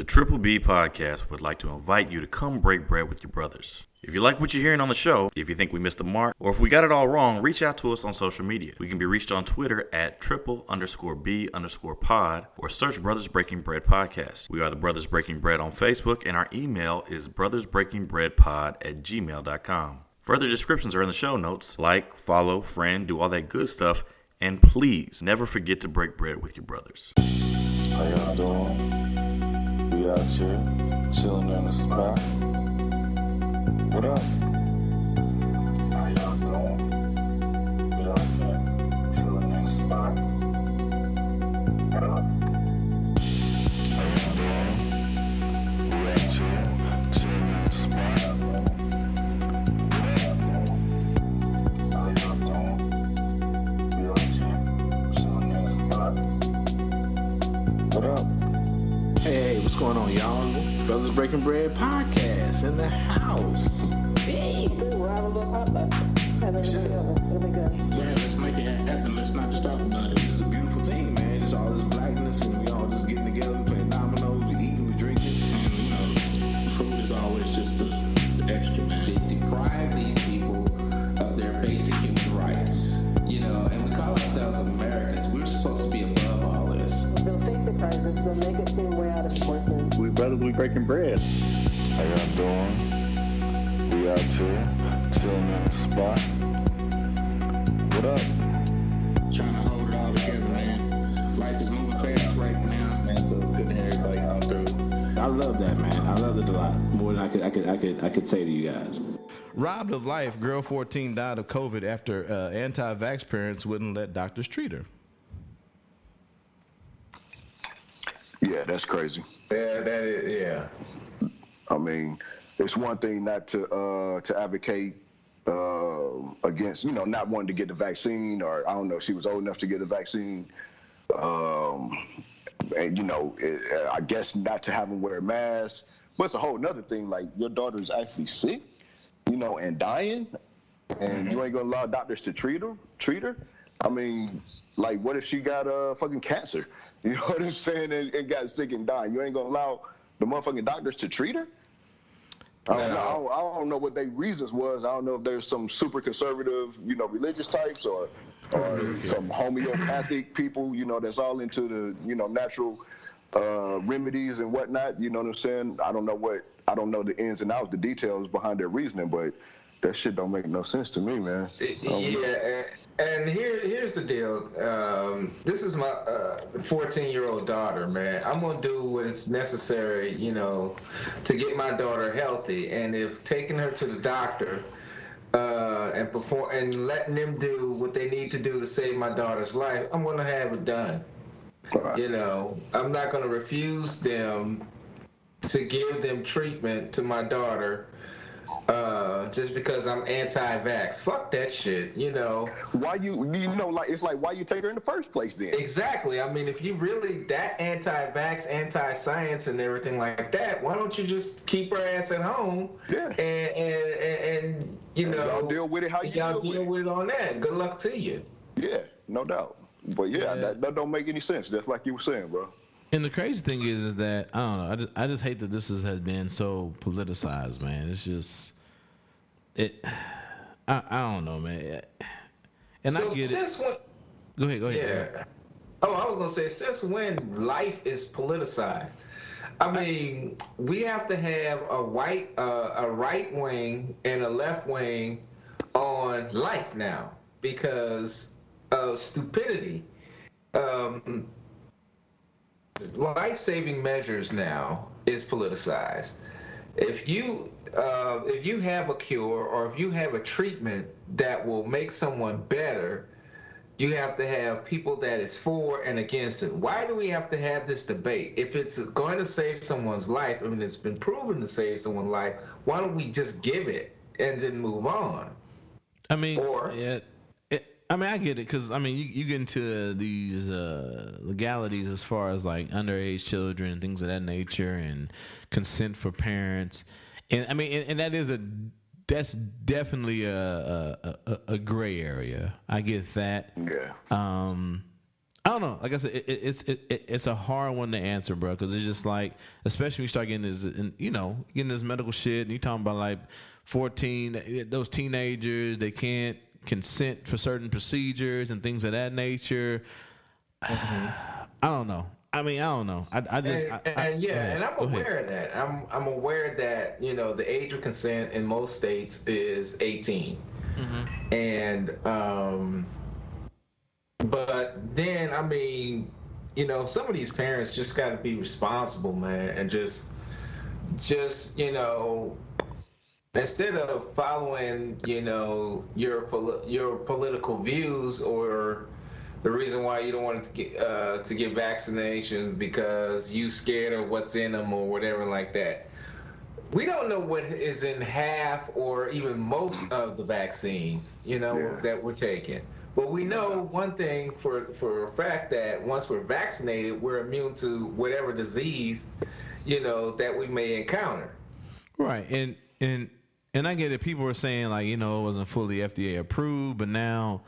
The Triple B Podcast would like to invite you to come break bread with your brothers. If you like what you're hearing on the show, if you think we missed the mark, or if we got it all wrong, reach out to us on social media. We can be reached on Twitter at triple_B_pod or search Brothers Breaking Bread Podcast. We are the Brothers Breaking Bread on Facebook, and our email is brothersbreakingbreadpod@gmail.com. Further descriptions are in the show notes. Like, follow, friend, do all that good stuff, and please never forget to break bread with your brothers. How y'all doing? We out here, chilling on the spot. What up? How y'all doing? We out here, chilling on the spot. What up? How y'all doing? We out here, chilling on the spot. How y'all doing? We out here, chilling on the spot. What up? Hey, what's going on, y'all? Brothers Breaking Bread Podcast in the house. Hey. We're out of the potluck. It'll be good. Yeah, let's make it happen. Let's not just talk about it. This is a beautiful thing, man. It's all this blackness, and we all just getting together, we playing dominoes, we eating, we drinking. And, food is always just the extra, man. They deprive these people of their basic human rights, and we call ourselves Americans. We're supposed to be above all this. They'll fake the crisis. They'll make it seem way out of proportion. We brothers, we breaking bread. How y'all doing? We out here, chilling on the spot. What up? Trying to hold it all together, man. Life is moving fast right now, man. So it's good to have everybody come through. I love that, man. I love it a lot more than I could say to you guys. Robbed of life, girl 14 died of COVID after anti-vax parents wouldn't let doctors treat her. Yeah, that's crazy. Yeah, that is, yeah. I mean, it's one thing not to advocate against, not wanting to get the vaccine, or I don't know if she was old enough to get the vaccine. And, I guess not to have them wear a mask. But it's a whole nother thing. Like, your daughter is actually sick, and dying, and you ain't gonna allow doctors to treat her. I mean, like, what if she got fucking cancer? You know what I'm saying? And got sick and died. You ain't gonna allow the motherfucking doctors to treat her? I don't know what their reasons was. I don't know if there's some super conservative, religious types or some homeopathic people, that's all into the, natural remedies and whatnot. You know what I'm saying? I don't know the ins and outs, the details behind their reasoning, but that shit don't make no sense to me, man. Yeah, and here's the deal. This is my 14-year-old daughter, man. I'm gonna do what is necessary, to get my daughter healthy. And if taking her to the doctor and perform and letting them do what they need to do to save my daughter's life, I'm gonna have it done. Right. I'm not gonna refuse them to give them treatment to my daughter. Just because I'm anti-vax. Fuck that shit, Why it's like, why you take her in the first place then? Exactly. I mean, if you really that anti-vax, anti-science and everything like that, why don't you just keep her ass at home? Yeah. And y'all deal with it how you y'all deal deal with it on that. Good luck to you. Yeah, no doubt. But yeah. That don't make any sense. Just like you were saying, bro. And the crazy thing is that I don't know. I just hate that this has been so politicized, man. It's just I don't know, man. And so I get since it. Go ahead. Yeah. Oh, I was gonna say, since when life is politicized? I mean, we have to have a right wing and a left wing on life now because of stupidity. Life-saving measures now is politicized. If you have a cure or if you have a treatment that will make someone better, you have to have people that is for and against it. Why do we have to have this debate? If it's going to save someone's life, I mean, it's been proven to save someone's life, why don't we just give it and then move on? I mean, I get it because you get into these legalities as far as like underage children and things of that nature and consent for parents, and and that's definitely a gray area. I get that. Yeah. I don't know. Like I said, it's a hard one to answer, bro, because it's just like, especially when you start getting this, getting this medical shit, and you talking about like 14, those teenagers, they can't consent for certain procedures and things of that nature. I don't know. I mean, I don't know. I and I'm aware of that. I'm aware that the age of consent in most states is 18, and but then I mean, some of these parents just got to be responsible, man, and just instead of following your political views or the reason why you don't want to get vaccinations because you scared of what's in them or whatever like that. We don't know what is in half or even most of the vaccines, that we're taking. But we know one thing for a fact, that once we're vaccinated, we're immune to whatever disease, that we may encounter. Right. And I get it. People were saying like, it wasn't fully FDA approved, but now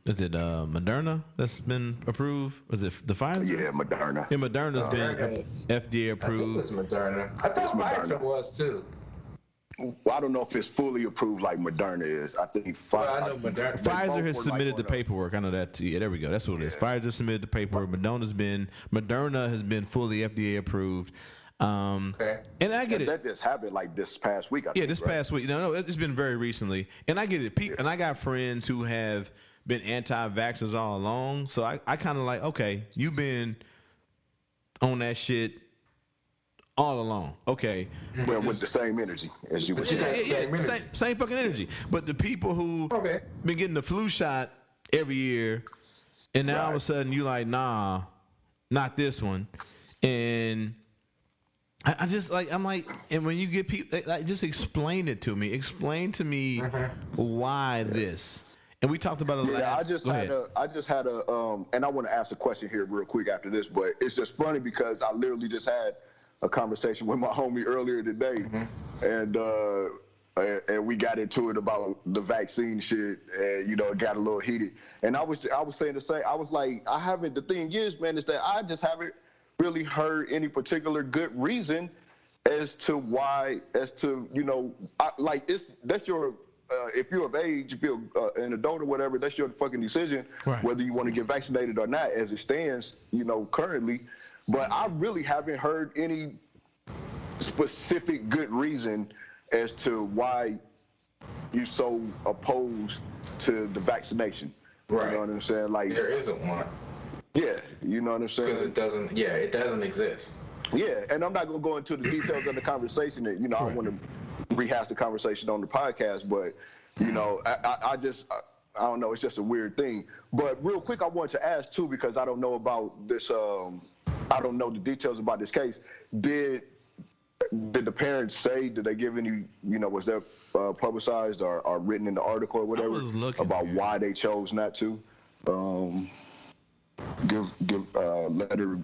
is it Moderna that's been approved? Was it the Pfizer? Yeah, Moderna. Yeah, Moderna's been FDA approved. I think it's Moderna. I thought Pfizer was too. Well, I don't know if it's fully approved like Moderna is. I think I know Moderna. Pfizer has submitted the paperwork. I know that too. Yeah, there we go. That's what it is. Pfizer submitted the paperwork. Moderna has been fully FDA approved. Okay. And I get it. That just happened like this past week. I think, this past week. No, it's been very recently. And I get it. And I got friends who have been anti-vaxxers all along. So I kind of like, okay, you've been on that shit all along. Okay. Well, with the same energy as you were saying. Same fucking energy. But the people who been getting the flu shot every year, and now all of a sudden you like, nah, not this one. And I just like, I'm like, and when you get people, like, just explain it to me. Explain to me why this. And we talked about it last. I just had a and I want to ask a question here real quick after this, but it's just funny because I literally just had a conversation with my homie earlier today, and we got into it about the vaccine shit, and it got a little heated. And I was saying I was like, the thing is, man, is that I just haven't really heard any particular good reason as to why, that's your, if you're of age, if you're an adult or whatever, that's your fucking decision, whether you want to get vaccinated or not, as it stands, currently. But I really haven't heard any specific good reason as to why you're so opposed to the vaccination. Right. You know what I'm saying? Like, there isn't one. Yeah, you know what I'm saying? Because it doesn't exist. Yeah, and I'm not going to go into the details of the conversation that, I don't want to rehash the conversation on the podcast, but, I don't know, it's just a weird thing. But real quick, I wanted to ask, too, because I don't know about this, I don't know the details about this case. Did the parents say, did they give any, was that publicized or written in the article or whatever about why they chose not to give letter?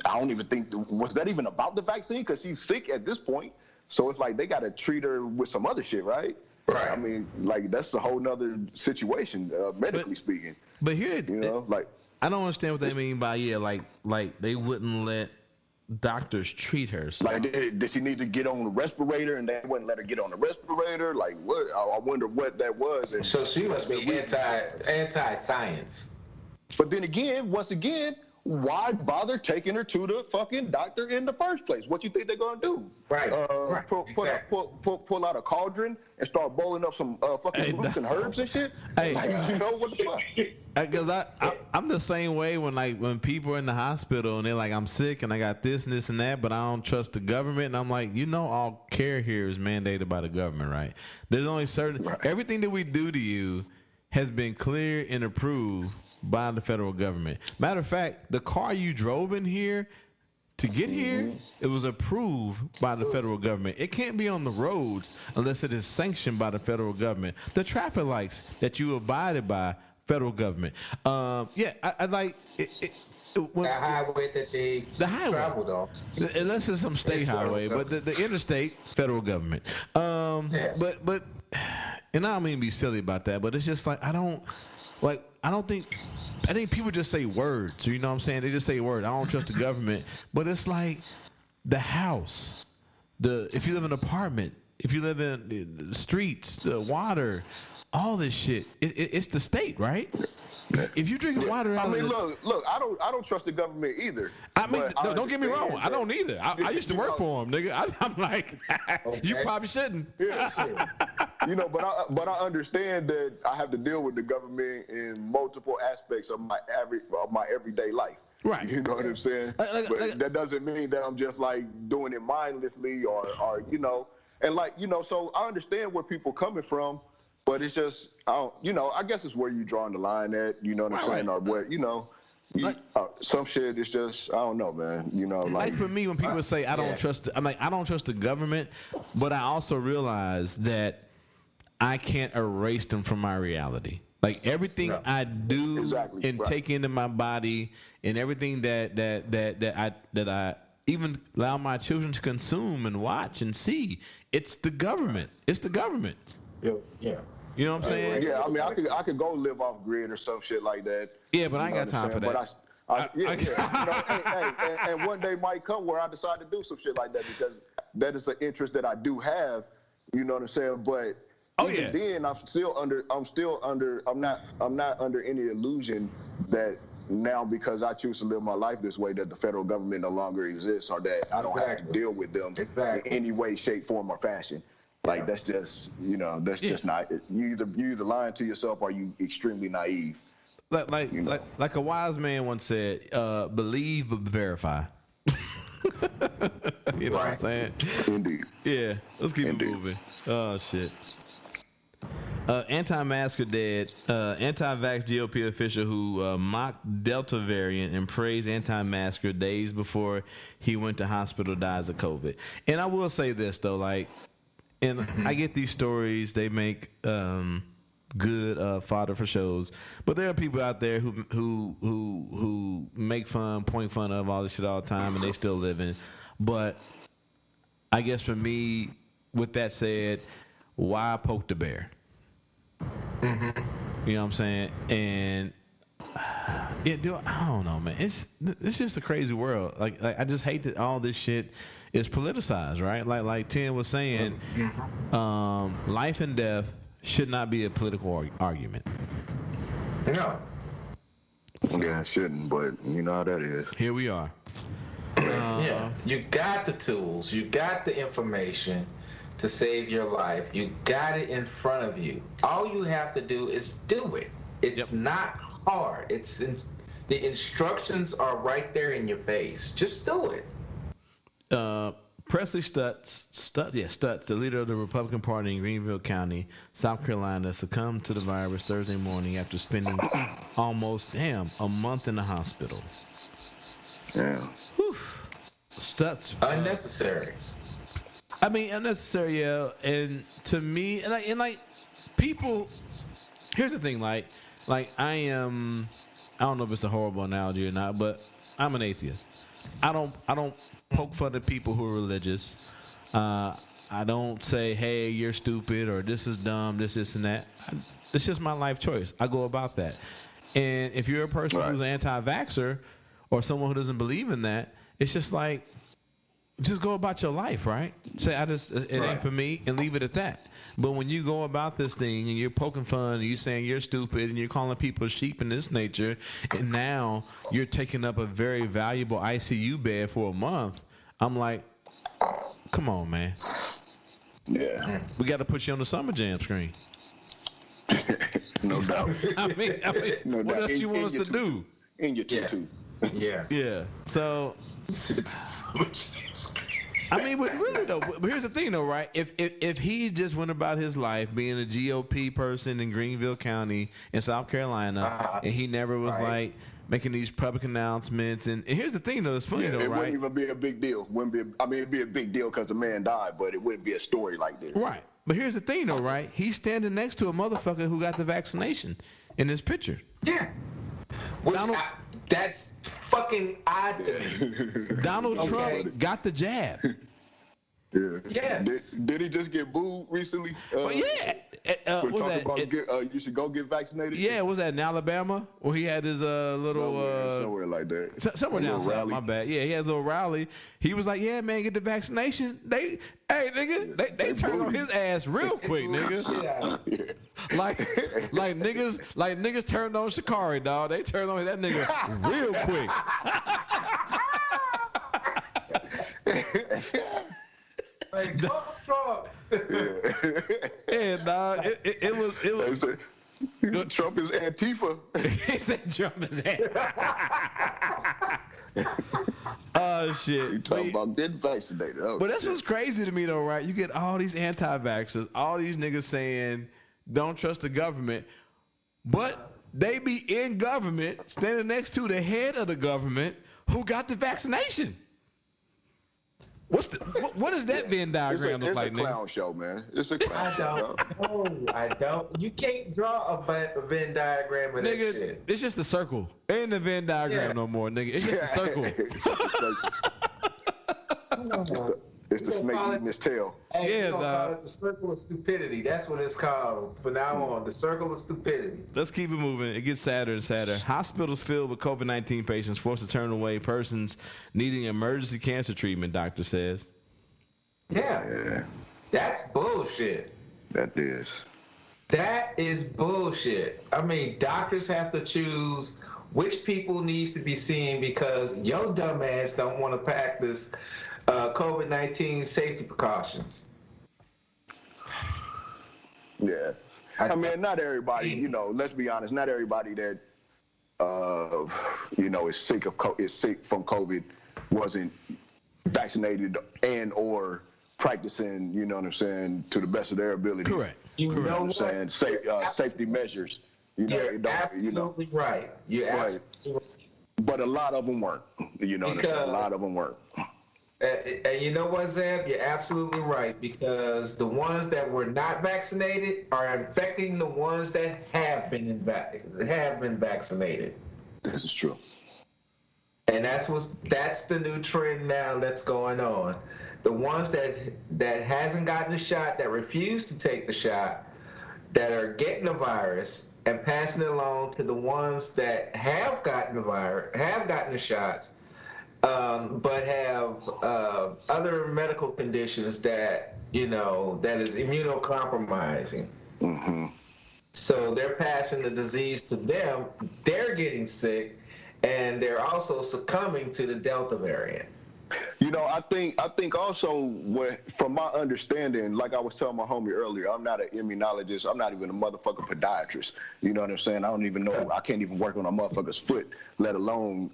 I don't even think, was that even about the vaccine? Because she's sick at this point. So it's like they got to treat her with some other shit, right? Right. I mean, like, that's a whole nother situation, medically speaking. But here, like, I don't understand what they mean by, like they wouldn't let doctors treat her. So. Like, did she need to get on the respirator and they wouldn't let her get on the respirator? Like, what? I wonder what that was. And so she must be anti-science. But then again, once again, why bother taking her to the fucking doctor in the first place? What you think they're gonna do? Right. Pull out a cauldron and start boiling up some fucking roots and herbs and shit? Hey, like, what the fuck? Because I'm the same way when people are in the hospital and they're like, I'm sick and I got this and this and that, but I don't trust the government. And I'm like, all care here is mandated by the government, right? There's only certain, everything that we do to you has been cleared and approved by the federal government. Matter of fact, the car you drove in here to get here, it was approved by the federal government. It can't be on the roads unless it is sanctioned by the federal government. The traffic lights that you abided by, federal government. I like it. The highway that they traveled on. Unless it's some state highway, but the interstate, federal government. Yes. But and I don't mean to be silly about that, but it's just like I don't think think people just say words. You know what I'm saying? They just say words. I don't trust the government, but it's like the house, if you live in an apartment, if you live in the streets, the water, all this shit. It's the state, right? If you drink water, I mean, look. I don't trust the government either. I mean, don't get me wrong. I don't either. I used to work for them, nigga. I'm like, you probably shouldn't. Yeah. But I understand that I have to deal with the government in multiple aspects of my everyday life. Right. You know what I'm saying? But that doesn't mean that I'm just like doing it mindlessly or and so I understand where people coming from, but it's just, I guess it's where you drawing the line at, you know what I'm saying? Or where, some shit is just, I don't know, man. Like for me, when people say I don't trust, I'm like, I don't trust the government, but I also realize that I can't erase them from my reality. Like everything I do take into my body, and everything that I even allow my children to consume and watch and see, it's the government. It's the government. Yeah. You know what I'm saying? Yeah, I mean, I could go live off grid or some shit like that. Yeah, but I ain't got time for that. But and one day might come where I decide to do some shit like that, because that is an interest that I do have. You know what I'm saying? But then I'm not under any illusion that now, because I choose to live my life this way, that the federal government no longer exists, or that I don't have to deal with them in any way, shape, form, or fashion. Like that's just, just not. You either lying to yourself or you extremely naive. Like a wise man once said, believe but verify. You know what I'm saying? Indeed. Yeah, let's keep it moving. Oh shit. Anti-masker dead. Anti-vax GOP official who mocked Delta variant and praised anti-masker days before he went to hospital dies of COVID. And I will say this though, and I get these stories. They make good fodder for shows, but there are people out there who make fun, point fun of all this shit all the time, and they still living. But I guess for me, with that said, why poke the bear? You know what I'm saying? And I don't know, man. It's just a crazy world. Like I just hate that all this shit is politicized, right? Like Tim was saying, life and death should not be a political argument. No. Yeah, it shouldn't, but you know how that is. Here we are. You got the tools, you got the information to save your life. You got it in front of you. All you have to do is do it. It's not hard. The instructions are right there in your face. Just do it. Presley Stutz, the leader of the Republican Party in Greenville County, South Carolina, succumbed to the virus Thursday morning after spending almost a month in the hospital. Yeah. Whew. Stutz. Unnecessary. I mean, unnecessary, yeah. And to me, and people. Here's the thing, I am. I don't know if it's a horrible analogy or not, but I'm an atheist. I don't poke fun at people who are religious. I don't say, hey, you're stupid, or this is dumb, this and that. It's just my life choice. I go about that. And if you're a person who's an anti-vaxxer or someone who doesn't believe in that, it's just like, just go about your life, right? Say, it ain't for me, and leave it at that. But when you go about this thing and you're poking fun and you're saying you're stupid and you're calling people sheep in this nature, and now you're taking up a very valuable ICU bed for a month, I'm like, come on, man. Yeah. We got to put you on the Summer Jam screen. No doubt. I mean, no what doubt. else you want us to do? In your tutu. Yeah. Yeah. So, I mean, but really though, but here's the thing though, right? If he just went about his life being a GOP person in Greenville County in South Carolina, and he never was like making these public announcements, and here's the thing though, it's funny though, it right? Wouldn't even be a big deal. It'd be a big deal because the man died, but it wouldn't be a story like this. Right. But here's the thing though, right? He's standing next to a motherfucker who got the vaccination in this picture. Yeah. That's fucking odd to me. Donald Trump got the jab. Yeah. Yes. Did he just get booed recently? But yeah, For was talking that? about you should go get vaccinated? Yeah, was that in Alabama where he had his little somewhere like that. somewhere A down little south? rally. My bad. Yeah, he had a little rally. He was like, "Yeah, man, get the vaccination." They turned on his ass real quick, nigga. Yeah. Like niggas turned on Shikari, dog. They turned on that nigga real quick. Like, Trump. Yeah, dog. It was. Trump is Antifa. He said Trump is oh shit. He talking about getting vaccinated. Oh, But that's shit. what's crazy to me though, right? You get all these anti-vaxxers, all these niggas saying don't trust the government, but they be in government, standing next to the head of the government who got the vaccination. What does that Venn diagram look like, It's a clown show, man. It's a clown show. I don't. You can't draw a Venn diagram of that Nigga, shit. it's just a circle. Ain't a Venn diagram Yeah. no more, nigga. It's just a circle. It's the snake eating his tail. Hey, Yeah, we're gonna call dog. it the circle of stupidity. That's what it's called from now on. The circle of stupidity. Let's keep it moving. It gets sadder and sadder. Hospitals filled with COVID-19 patients forced to turn away persons needing emergency cancer treatment, doctor says. Yeah. That's bullshit. That is. That is bullshit. I mean, doctors have to choose which people needs to be seen because your dumb ass don't want to practice COVID-19 safety precautions. Yeah. I mean, not everybody, you know, let's be honest, not everybody that, you know, is sick from COVID wasn't vaccinated and or practicing, you know what I'm saying, to the best of their ability. Correct. You You know know what I'm saying? Safety measures. You know, You're it don't, you know. absolutely right. You're Right. absolutely right. But a lot of them weren't. You know what I'm saying? A Because- lot of them weren't. And you know what, Zeb? You're absolutely right because the ones that were not vaccinated are infecting the ones that have been vaccinated, This is true. and that's the new trend now that's going on. The ones that hasn't gotten the shot, that refuse to take the shot, that are getting the virus and passing it along to the ones that have gotten the virus, have gotten the shots. But have other medical conditions that, you know, that is immunocompromising. Mm-hmm. So they're passing the disease to them. They're getting sick, and they're also succumbing to the Delta variant. You know, I think also from my understanding, like I was telling my homie earlier, I'm not an immunologist. I'm not even a motherfucking podiatrist. You know what I'm saying? I don't even know. I can't even work on a motherfucker's foot, let alone,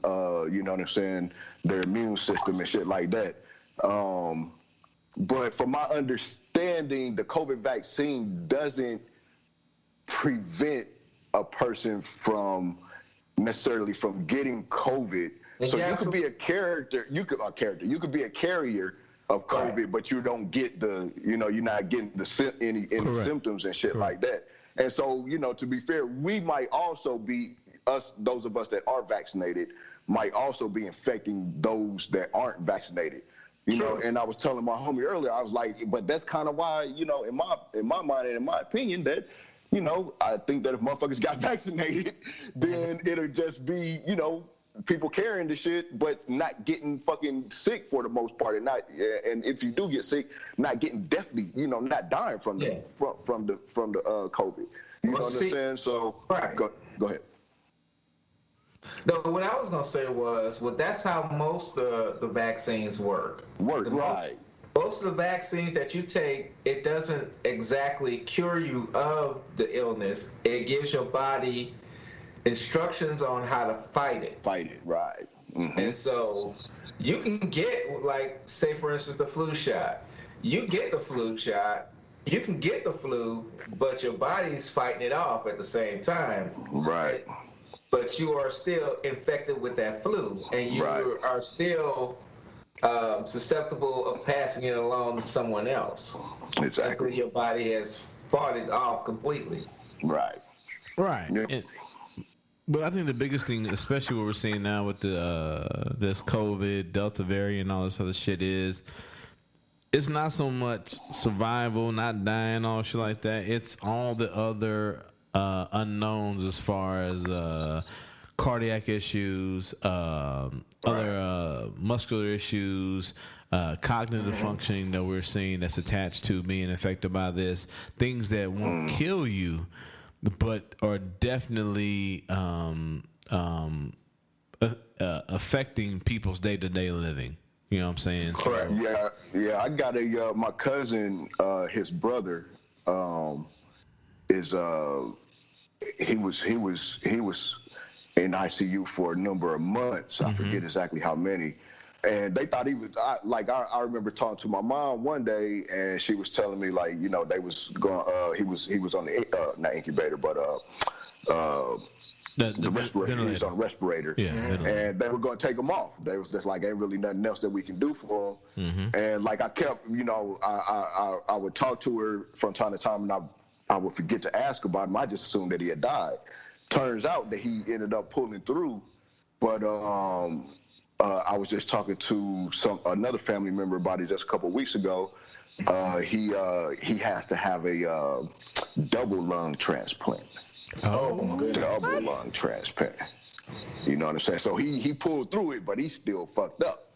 you know what I'm saying, their immune system and shit like that. But from my understanding, the COVID vaccine doesn't prevent a person from necessarily from getting COVID. So you could be a character, you could be a carrier of COVID, Right. but you don't get you're not getting any Correct. symptoms and shit like that. And so, you know, to be fair, we might also be those of us that are vaccinated might also be infecting those that aren't vaccinated. You know, and I was telling my homie earlier, I was like, but that's kind of why, you know, in my mind and in my opinion, that, you know, I think that if motherfuckers got vaccinated, then it'll just be, you know, people carrying the shit, but not getting fucking sick for the most part, and and if you do get sick, not getting deathly, you know, not dying from the from the COVID. You know what I'm saying? So Right. go ahead. No, what I was gonna say was, well, that's how most of the vaccines work. Right. Most of the vaccines that you take, it doesn't exactly cure you of the illness. It gives your body instructions on how to fight it. Right. Mm-hmm. And so you can get, like, say for instance, the flu shot. You get the flu shot, you can get the flu, but your body's fighting it off at the same time. Right. But you are still infected with that flu, and you are still susceptible of passing it along to someone else. Exactly. Until your body has fought it off completely. Right. Right. But I think the biggest thing, especially what we're seeing now with the this COVID, Delta variant, and all this other shit is it's not so much survival, not dying, all shit like that. It's all the other unknowns as far as cardiac issues, other muscular issues, cognitive functioning that we're seeing that's attached to being affected by this. Things that won't kill you, but are definitely affecting people's day-to-day living. You know what I'm saying? Correct. Yeah. I got my cousin, his brother, is he was in ICU for a number of months. I forget exactly how many. And they thought he was I remember talking to my mom one day, and she was telling me they was going. He was on the not incubator, but the respirator. He was on a respirator. Yeah, and they were going to take him off. They was just like, ain't really nothing else that we can do for him. And I kept, I would talk to her from time to time, and I would forget to ask about him. I just assumed that he had died. Turns out that he ended up pulling through, but I was just talking to another family member about it just a couple of weeks ago. He has to have a double lung transplant. Oh my goodness. Double lung transplant. You know what I'm saying? So he pulled through it, but he's still fucked up.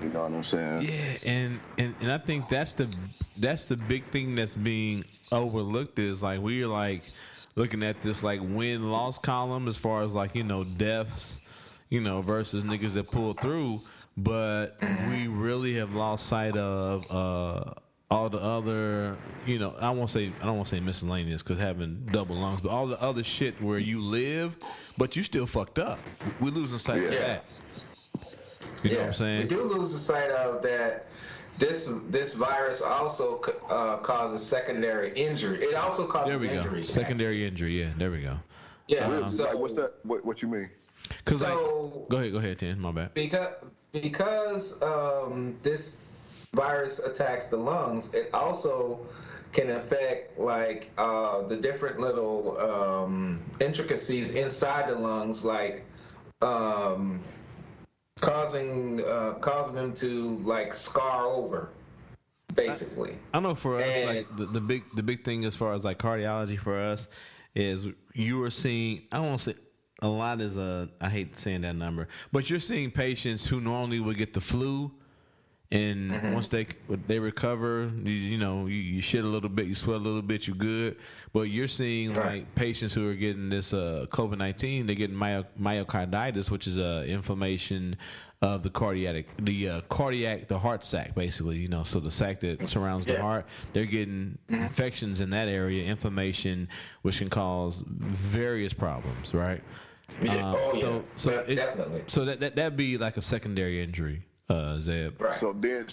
You know what I'm saying? Yeah, and I think that's the big thing that's being overlooked is we're looking at this win-loss column as far as deaths, versus niggas that pull through, but we really have lost sight of all the other, I don't want to say miscellaneous because having double lungs, but all the other shit where you live, but you still fucked up. We're losing sight of that. You know what I'm saying? We do lose the sight of that. This virus also causes secondary injury. It also causes injury. Secondary injury. Yeah, there we go. Yeah. What's that? What you mean? Go ahead, Tim. My bad. Because this virus attacks the lungs, it also can affect the different little intricacies inside the lungs, causing them to scar over, basically. I know for us, the big thing as far as cardiology for us is you are seeing. I don't want to say a lot is I hate saying that number, but you're seeing patients who normally would get the flu. And once they recover, you shit a little bit, you sweat a little bit, you good. But you're seeing patients who are getting this COVID-19, they're getting myocarditis, which is inflammation of the heart sac, basically. So the sac that surrounds the heart, they're getting infections in that area, inflammation, which can cause various problems, right? Definitely. So that'd be like a secondary injury. Zeb. Right. So then,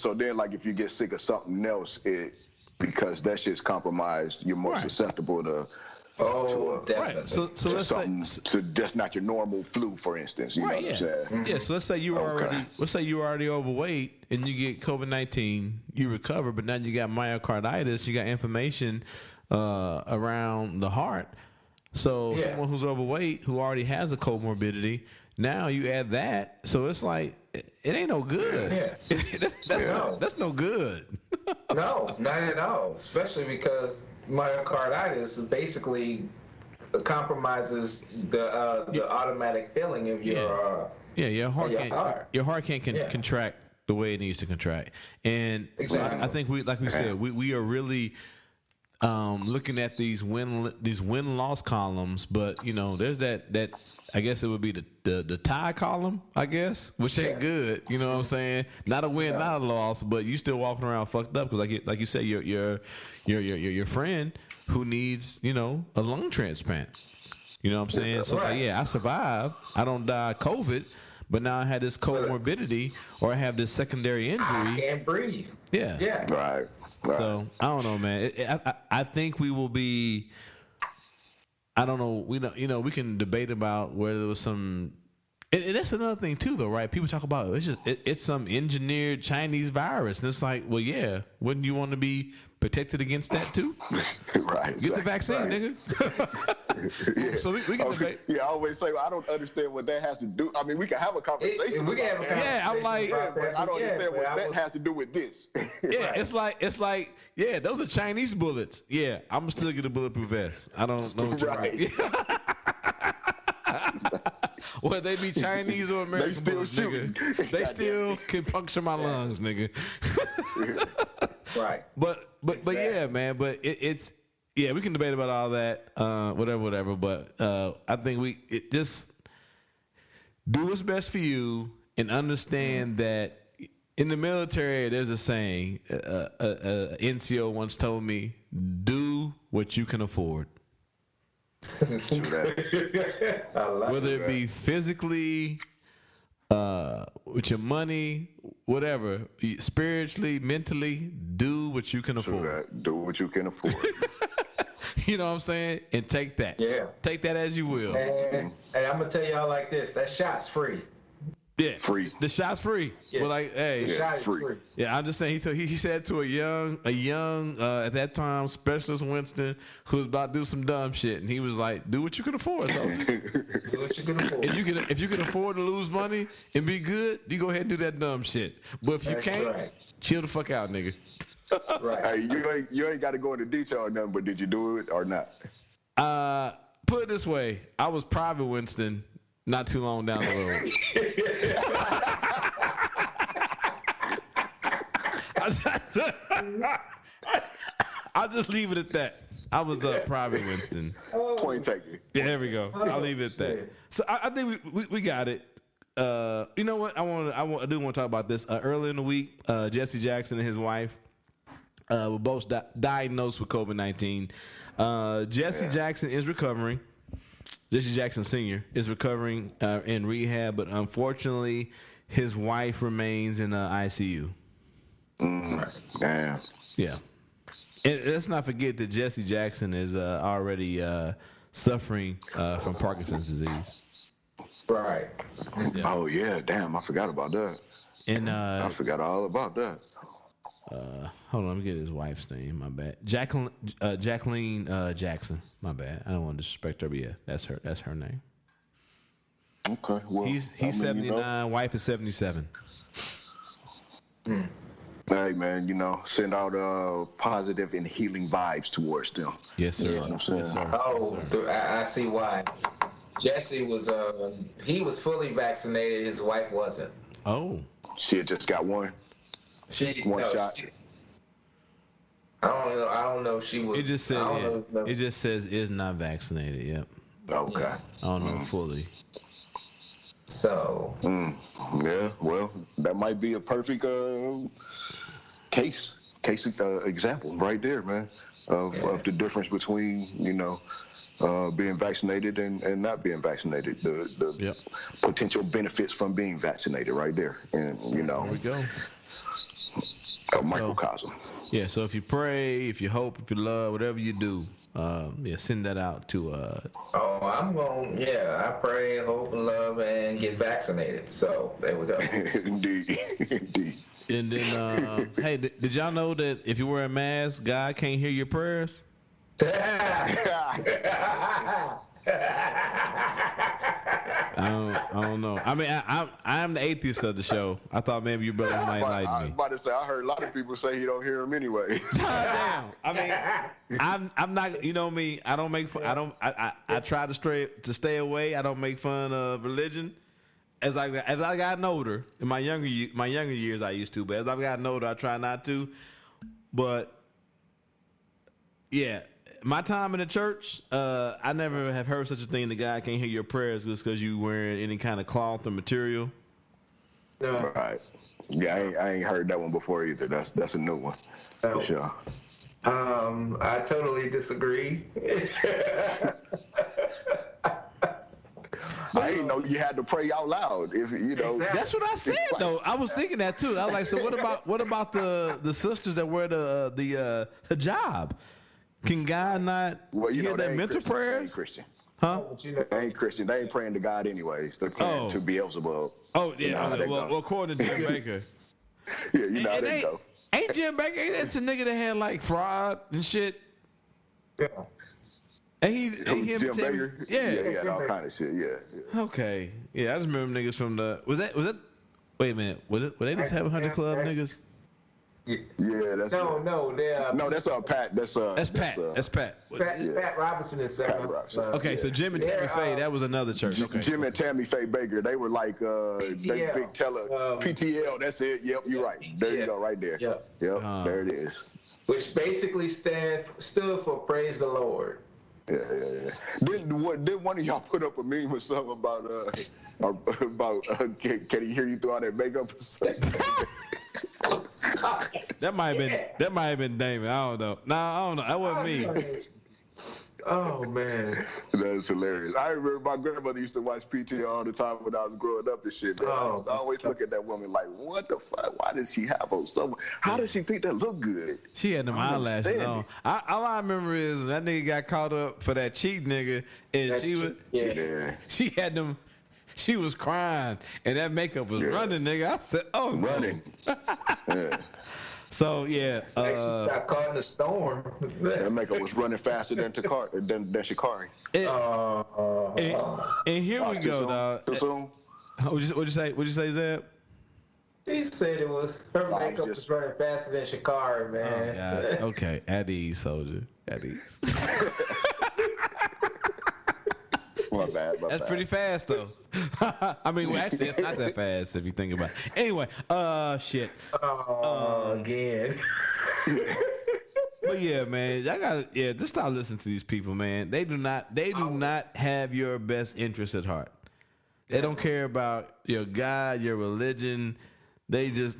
if you get sick of something else, because that shit's compromised, you're more susceptible to. Definitely. Right. So let's say just not your normal flu, for instance. You know what I'm saying? Yeah. So let's say you were already overweight and you get COVID-19, you recover, but now you got myocarditis, you got inflammation around the heart. So someone who's overweight who already has a comorbidity, now you add that, so it's it ain't no good. That's no good. No, not at all. Especially because myocarditis basically compromises the automatic filling of your your heart can't contract the way it needs to contract, and exactly. So I think we said we are really looking at these win-loss columns, but there's that I guess it would be the tie column, I guess, which ain't good. You know what I'm saying? Not a win, not a loss, but you still walking around fucked up because like you said, your friend who needs a lung transplant. You know what I'm saying? So I survived. I don't die of COVID, but now I had this comorbidity or I have this secondary injury. I can't breathe. Yeah. Right. So I don't know, man. I think we will be. I don't know. We can debate about whether there was some. And that's another thing too, though, right? People talk about it's some engineered Chinese virus, and it's well, yeah. Wouldn't you want to be protected against that too? Right. Get the vaccine, nigga. Yeah. So we can debate. Yeah, I always say I don't understand what that has to do. I mean, we can have a conversation. We can have a about that. Yeah, I'm like, But I don't understand what that has to do with this. Yeah, it's like, yeah, those are Chinese bullets. Yeah, I'm still get a bulletproof vest. I don't know what Right. Whether they be Chinese or American still bullets, shooting. nigga. They still can puncture my lungs, nigga. Right. But yeah, man. But it's yeah, we can debate about all that, whatever. But I think it just do what's best for you and understand that in the military, there's a saying. NCO once told me, "Do what you can afford." Whether it be physically, with your money, whatever, spiritually, mentally, do what you can afford. Do what you can afford. You know what I'm saying? And take that. Yeah. Take that as you will. And I'm gonna tell y'all like this: that shot's free. Yeah. Free. The shot's free. Yeah. Well, like, hey. The shot is free. free. Yeah, I'm just saying. He said to a young at that time specialist Winston who was about to do some dumb shit, and he was like, "Do what you can afford." So Do what you can afford. if you can afford to lose money and be good, you go ahead and do that dumb shit. But if you That's can't, right. chill the fuck out, nigga. Right. Hey, you ain't got to go into detail on nothing, but did you do it or not? Put it this way: I was Private Winston not too long down the road. I'll just leave it at that. I was Private Winston. Point taken. Yeah, there we go. I'll leave it at that. So I think we got it. You know what? I do want to talk about this. Earlier in the week, Jesse Jackson and his wife were both diagnosed with COVID-19. Jesse Jackson is recovering. Jesse Jackson Sr. is recovering in rehab, but unfortunately, his wife remains in ICU. Damn. Yeah. And let's not forget that Jesse Jackson is already suffering from Parkinson's disease. Right. Yeah. Oh yeah, damn! I forgot about that. And I forgot all about that. hold on, let me get his wife's name. My bad. Jacqueline Jackson. My bad. I don't want to disrespect her, but yeah, that's her name. Okay, well, He's I mean, 79. Wife is 77. Hey man, send out positive and healing vibes towards them. Yes, sir. You know what I'm saying? Yes, sir. Oh, Yes, sir. I see why. Jesse was he was fully vaccinated. His wife wasn't. Oh. She had just got one shot. I don't know if she was. It just says I don't know. it just says is not vaccinated. Yep. Okay. Yeah. I don't know fully. So. Yeah. Well, that might be a perfect case example right there, man, of the difference between being vaccinated and not being vaccinated. The potential benefits from being vaccinated right there, and There we go. a microcosm. Yeah, so if you pray, if you hope, if you love, whatever you do, send that out to I pray, hope, and love, and get vaccinated. So there we go. Indeed. and then hey, did y'all know that if you wear a mask, God can't hear your prayers? I don't know. I mean, I am the atheist of the show. I thought maybe your brother might I was enlighten me. about to say, I heard a lot of people say he don't hear him anyway. Damn. I mean, I'm not. You know me. I don't make fun. I try to stay away. I don't make fun of religion. As I gotten older, in my younger years, I used to. But as I've gotten older, I try not to. But yeah, my time in the church, I never have heard such a thing. The God can't hear your prayers just because you wearing any kind of cloth or material. No. Right. Yeah, I ain't heard that one before either. That's a new one. For sure. I totally disagree. I didn't know you had to pray out loud. If Exactly. That's what I said though. I was thinking that too. I was like, so what about the sisters that wear the hijab? Can God not hear their mental prayers? They ain't Christian. Huh? They ain't Christian. They ain't praying to God anyways. They're praying to Beelzebub. Oh You know yeah. how they Well, go. according to Jim Baker. Yeah, you know how And they go. Ain't Jim Baker? That's a nigga that had like fraud and shit. Yeah. And him Jim and Tammy, Baker. yeah, all kind of shit. Yeah. Okay, yeah, I just remember niggas from the was that. Wait a minute, were they just 700 Club niggas? Yeah, that's no, they're no, that's Pat. That's Pat. That's Pat. Pat Robinson is Pat Robinson. Okay, so Jim and Tammy Faye, that was another church. Okay. Jim and Tammy Faye Baker, they were like they big PTL. That's it. Yep, you're right. There you go, right there. Yep, there it is. Which basically stood for Praise the Lord. Yeah. Did one of y'all put up a meme or something about can he hear you through all that makeup or something? That might have been Damon. I don't know. No, I don't know. That wasn't me. Oh man, that's hilarious. I remember my grandmother used to watch PTL all the time when I was growing up and shit. Man. I used to always look at that woman like, what the fuck? Why does she have on so? How does she think that look good? She had them eyelashes on. All I remember is when that nigga got caught up for that cheat nigga, and she had them. She was crying, and that makeup was running, nigga. I said, "Oh, running." Yeah. She So got caught in the storm. That makeup was running faster than Shikari. And here we go, dog. Too soon? What'd you say? What'd you say, Zeb? He said it was her makeup was running faster than Shikari, man. Oh, okay, at ease, soldier. At ease. My bad. That's pretty fast, though. I mean, well, actually, it's not that fast if you think about it. Anyway, shit. Again. But yeah, man, just start listening to these people, man. They do not have your best interest at heart. They don't care about your God, your religion. They just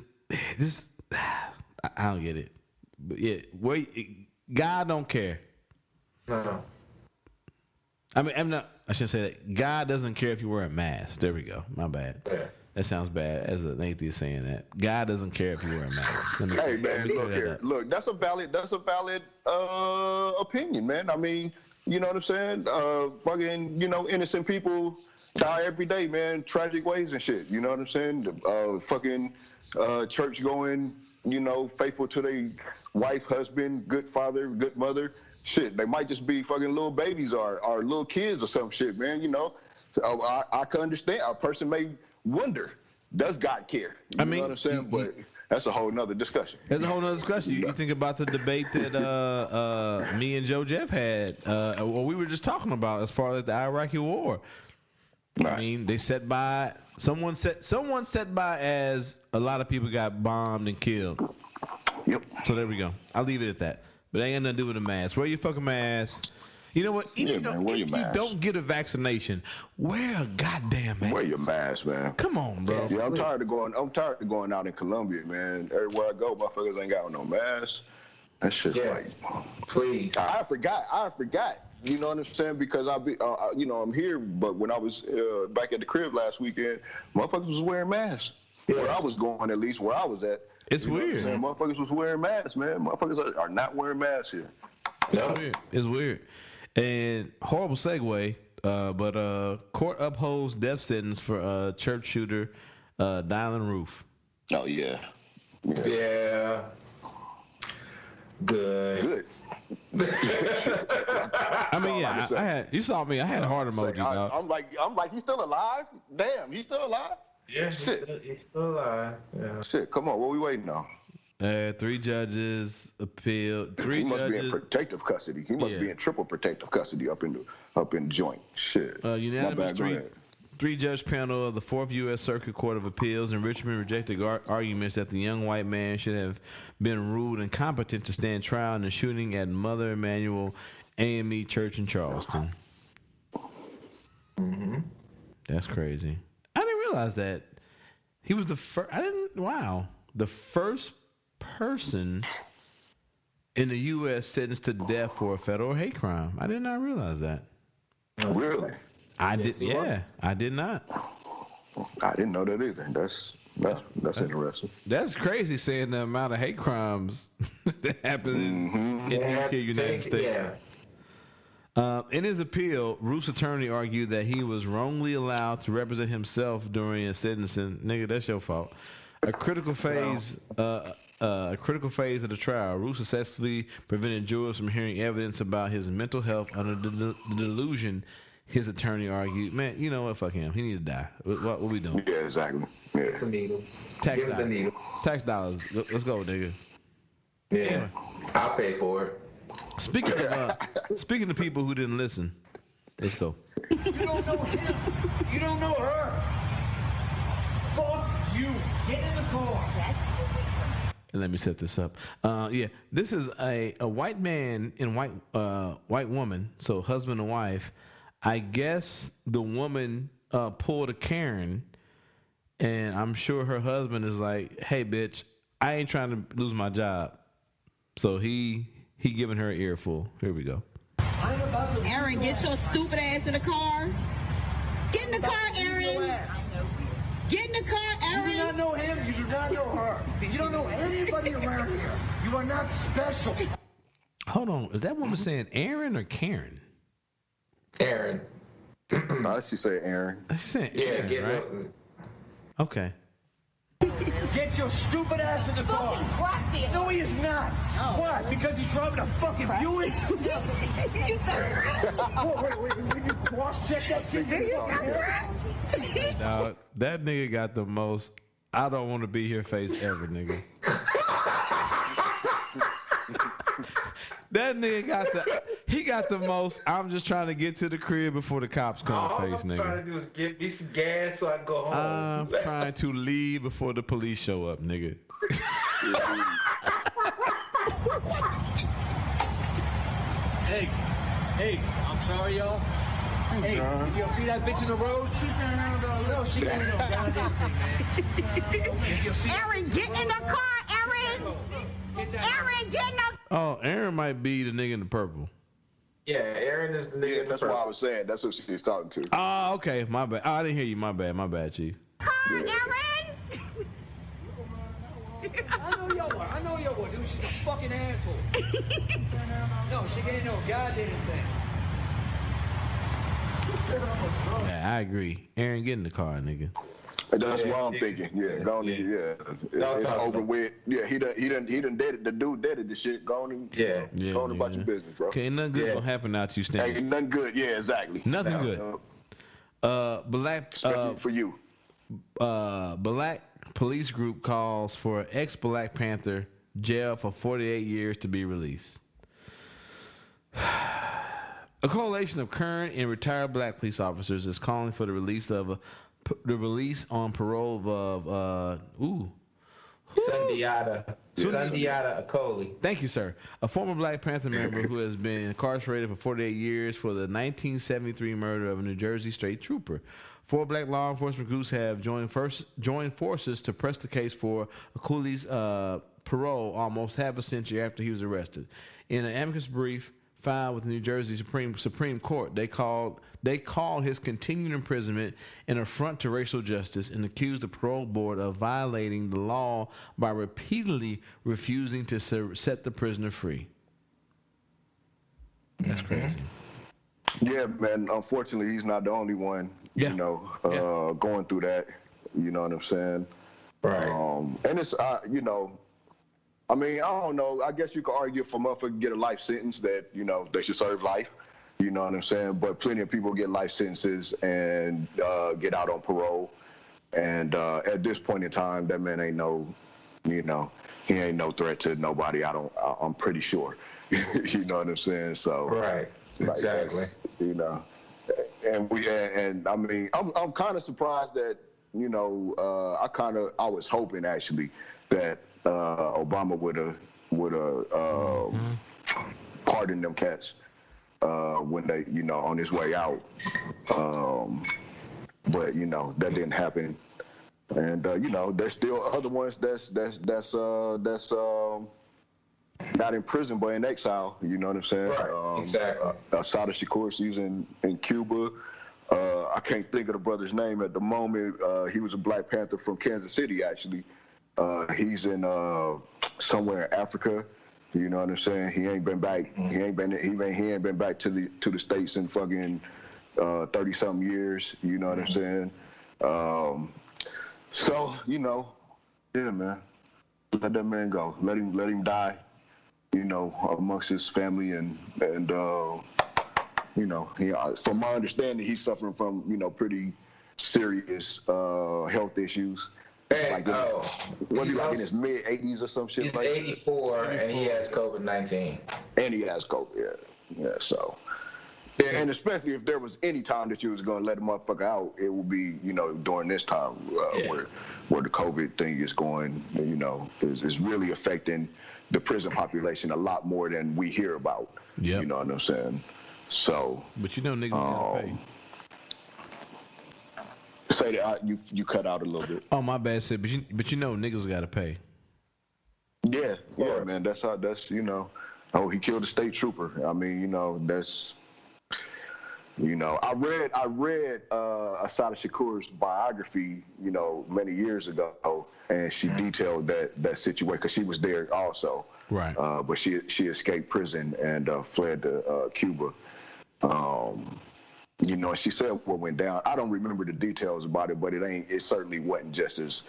I don't get it. But yeah, God don't care. No. I shouldn't say that. God doesn't care if you wear a mask. There we go. My bad. Yeah. That sounds bad as an atheist saying that. God doesn't care if you wear a mask. Hey man, look here. Look, that's a valid opinion, man. I mean, you know what I'm saying? Fucking, innocent people die every day, man. Tragic ways and shit. You know what I'm saying? Fucking church going, faithful to their wife, husband, good father, good mother. Shit, they might just be fucking little babies or little kids or some shit, man. I can understand. A person may wonder, does God care? You know what I'm saying? But that's a whole nother discussion. That's a whole nother discussion. You think about the debate that me and Joe Jeff had, or we were just talking about as far as the Iraqi war. Right. I mean, they set by someone set by as a lot of people got bombed and killed. Yep. So there we go. I'll leave it at that. But it ain't got nothing to do with a mask. Wear your fucking mask. You know what? If you don't get a vaccination, wear a goddamn mask. Wear your mask, man. Come on, bro. Yeah, I'm tired of going out in Colombia, man. Everywhere I go, motherfuckers ain't got no mask. That shit's like, please. I forgot. You know what I'm saying? Because I'm here, but when I was back at the crib last weekend, motherfuckers was wearing masks. Yeah. Where I was going, at least where I was at. It's weird. Motherfuckers was wearing masks, man. Motherfuckers are not wearing masks here. It's weird. And horrible segue, but court upholds death sentence for church shooter Dylan Roof. Oh, yeah. Yeah. Good. I mean, yeah, you saw me. I had heart emoji, dog. I'm like, he's still alive? Damn, he's still alive? Yeah, shit. He's still alive. Yeah. Shit, come on, what we waiting on? 3 judges appealed. He must be in protective custody. He must be in triple protective custody up in the joint. Shit. Unanimous 3-judge panel of the 4th U.S. Circuit Court of Appeals in Richmond rejected arguments that the young white man should have been ruled incompetent to stand trial in the shooting at Mother Emanuel AME Church in Charleston. Mm-hmm. That's crazy. I didn't realize that he was the first. The first person in the U.S. sentenced to death for a federal hate crime. I did not realize that. Really? I did not. I didn't know that either. That's interesting. That's crazy, saying the amount of hate crimes that happen in these United States. Yeah. In his appeal, Roof's attorney argued that he was wrongly allowed to represent himself during his sentencing. Nigga, that's your fault. A critical phase a critical phase of the trial. Root successfully prevented jurors from hearing evidence about his mental health under the delusion. His attorney argued, "Man, you know what? Fuck him. He need to die. What we doing?" Yeah, exactly. Yeah. The needle. Tax Give him the dollars. needle. Tax dollars. Let's go, nigga. Yeah, I'll pay for it. Speaking of people who didn't listen, let's go. You don't know him. You don't know her. Fuck you. Get in the car. And let me set this up. This is a white man and white woman, so husband and wife. I guess the woman pulled a Karen, and I'm sure her husband is like, "Hey, bitch, I ain't trying to lose my job." So he giving her an earful. Here we go. Aaron, get your stupid ass in the car. Get in the car, Aaron. Get in the car, Aaron. You do not know him. You do not know her. You don't know anybody around here. You are not special. Hold on. Is that woman saying Aaron or Karen? Aaron. I should say Aaron. She's saying Yeah, Aaron, get right? Okay. Get your stupid ass in the car. No, he is not. Why? Because he's driving a fucking Buick? Wait. When you cross-check that shit, Dog, that nigga got the most I don't want to be here face ever, nigga. That nigga got the most I'm just trying to get to the crib before the cops come All face, I'm nigga. trying to do is get me some gas so I can go home. I'm trying to leave before the police show up, nigga. Hey, I'm sorry, y'all. Hey, if you see that bitch in the road, no, she ain't no goddamn thing, man. Aaron, get in the car, Aaron. Aaron, get in the Oh, Aaron might be the nigga in the purple. Yeah, Aaron is the nigga. Yeah, that's what I was saying. That's what she's talking to. Oh, okay. My bad. Oh, I didn't hear you. My bad, Chief. car, Aaron. I know y'all were, dude. She's a fucking asshole. No, she ain't no goddamn thing. Yeah, I agree. Aaron, get in the car, nigga. That's what I'm thinking. Yeah, go on. Yeah, it's over with. Yeah, he done did it. The dude did it. The shit. Go on. Go on about your business, bro. Okay, nothing good gonna happen out you standing. Ain't nothing good. Yeah, exactly. Nothing good. Black. Especially for you. Black police group calls for ex-Black Panther jail for 48 years to be released. A coalition of current and retired Black police officers is calling for the release on parole of Sundiata Acoli. Thank you, sir. A former Black Panther member who has been incarcerated for 48 years for the 1973 murder of a New Jersey state trooper. 4 Black law enforcement groups have joined forces to press the case for Acoli's parole almost half a century after he was arrested. In an amicus brief filed with the New Jersey Supreme Court, they called his continued imprisonment an affront to racial justice and accused the parole board of violating the law by repeatedly refusing to set the prisoner free. That's crazy. Yeah, man. Unfortunately, he's not the only one. Going through that. You know what I'm saying? Right. And it's I mean, I don't know. I guess you could argue if a motherfucker get a life sentence that, they should serve life. You know what I'm saying? But plenty of people get life sentences and get out on parole. And at this point in time, that man ain't he ain't no threat to nobody. I'm pretty sure. You know what I'm saying? So right, exactly. And I mean, I'm kind of surprised that I was hoping actually that Obama would have pardoned them cats when they on his way out, but that didn't happen, and there's still other ones that's not in prison but in exile. You know what I'm saying? Right. Exactly. Sada Shakur, he's in Cuba. I can't think of the brother's name at the moment. He was a Black Panther from Kansas City, actually. He's in somewhere in Africa. You know what I'm saying? He ain't been back. He ain't been back to the States in fucking 30-something years. You know what I'm saying? So yeah, man. Let that man go. Let him die. You know, amongst his family and you know, from my understanding, he's suffering from pretty serious health issues. And, was he like in his mid-80s or some shit? He's like 84 and he has COVID-19. And he has COVID. Yeah. So. Yeah, and especially if there was any time that you was gonna let a motherfucker out, it would be during this time where the COVID thing is going. Is really affecting the prison population a lot more than we hear about. Yeah, you know what I'm saying. So, but niggas gotta pay. Say that you cut out a little bit. Oh, my bad, Sid. But niggas gotta pay. Yeah, man. That's Oh, he killed a state trooper. I mean, that's. I read Assata Shakur's biography, many years ago, and she detailed that situation because she was there also. Right. But she escaped prison and fled to Cuba. And she said what went down. I don't remember the details about it, but it certainly wasn't just as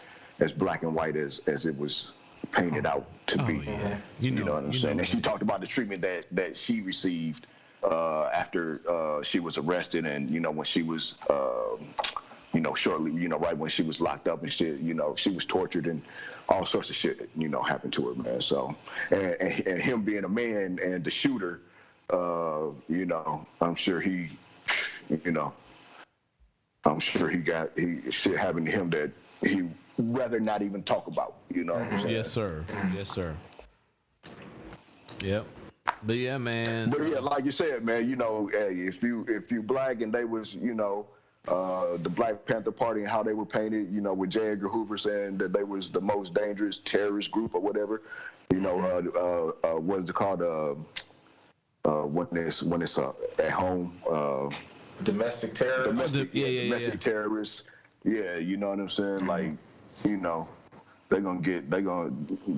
black and white as it was painted out to be. Yeah. You know what I'm saying? And she talked about the treatment that she received after she was arrested, and when she was shortly right when she was locked up and shit, she was tortured and all sorts of shit happened to her, man. So and him being a man and the shooter, I'm sure he got shit happened to him that he rather not even talk about. You know what I'm saying? Yes, sir. Yep. But yeah, man. But yeah, like you said, man, if you black and they was, the Black Panther Party and how they were painted, with J. Edgar Hoover saying that they was the most dangerous terrorist group or whatever, what is it called? When it's at home. Domestic terrorists. Domestic terrorists. Yeah, you know what I'm saying? Like, they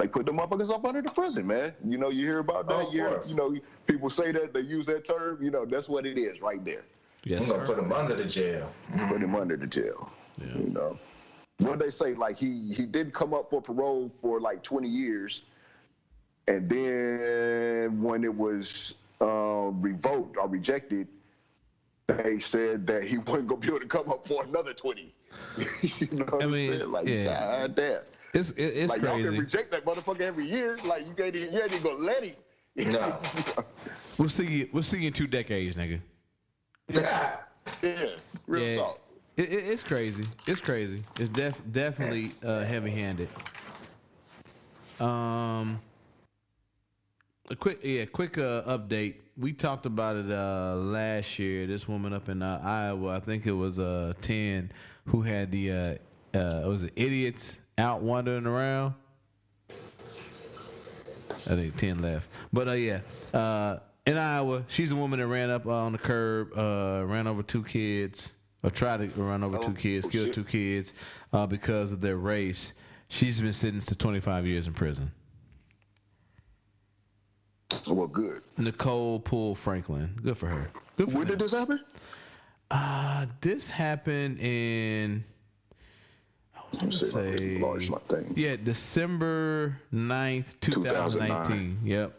put the motherfuckers up under the prison, man. You hear about that? People say that, they use that term. That's what it is right there. Yes, I'm gonna put him under the jail. Put him under the jail. Yeah. What they say, like he did come up for parole for like 20 years, and then when it was revoked or rejected, they said that he wasn't gonna be able to come up for another 20. You know what I'm saying? Like, God damn. It's like, crazy. Y'all can reject that motherfucker every year. Like, you ain't even gonna let him. No. We'll see you in 2 decades, nigga. Yeah. Real talk. It's crazy. It's crazy. It's definitely heavy-handed. A quick update. We talked about it last year. This woman up in Iowa, I think it was 10, who had the was it idiots out wandering around. I think 10 left, but in Iowa, she's a woman that ran up on the curb, ran over 2 kids, or tried to run over 2 kids, killed 2 kids because of their race. She's been sentenced to 25 years in prison. Well, good. Nicole Poole Franklin. Good for her. Good for when did this happen? This happened in, I want to say, large my thing. Yeah, December 9th, 2019. Yep.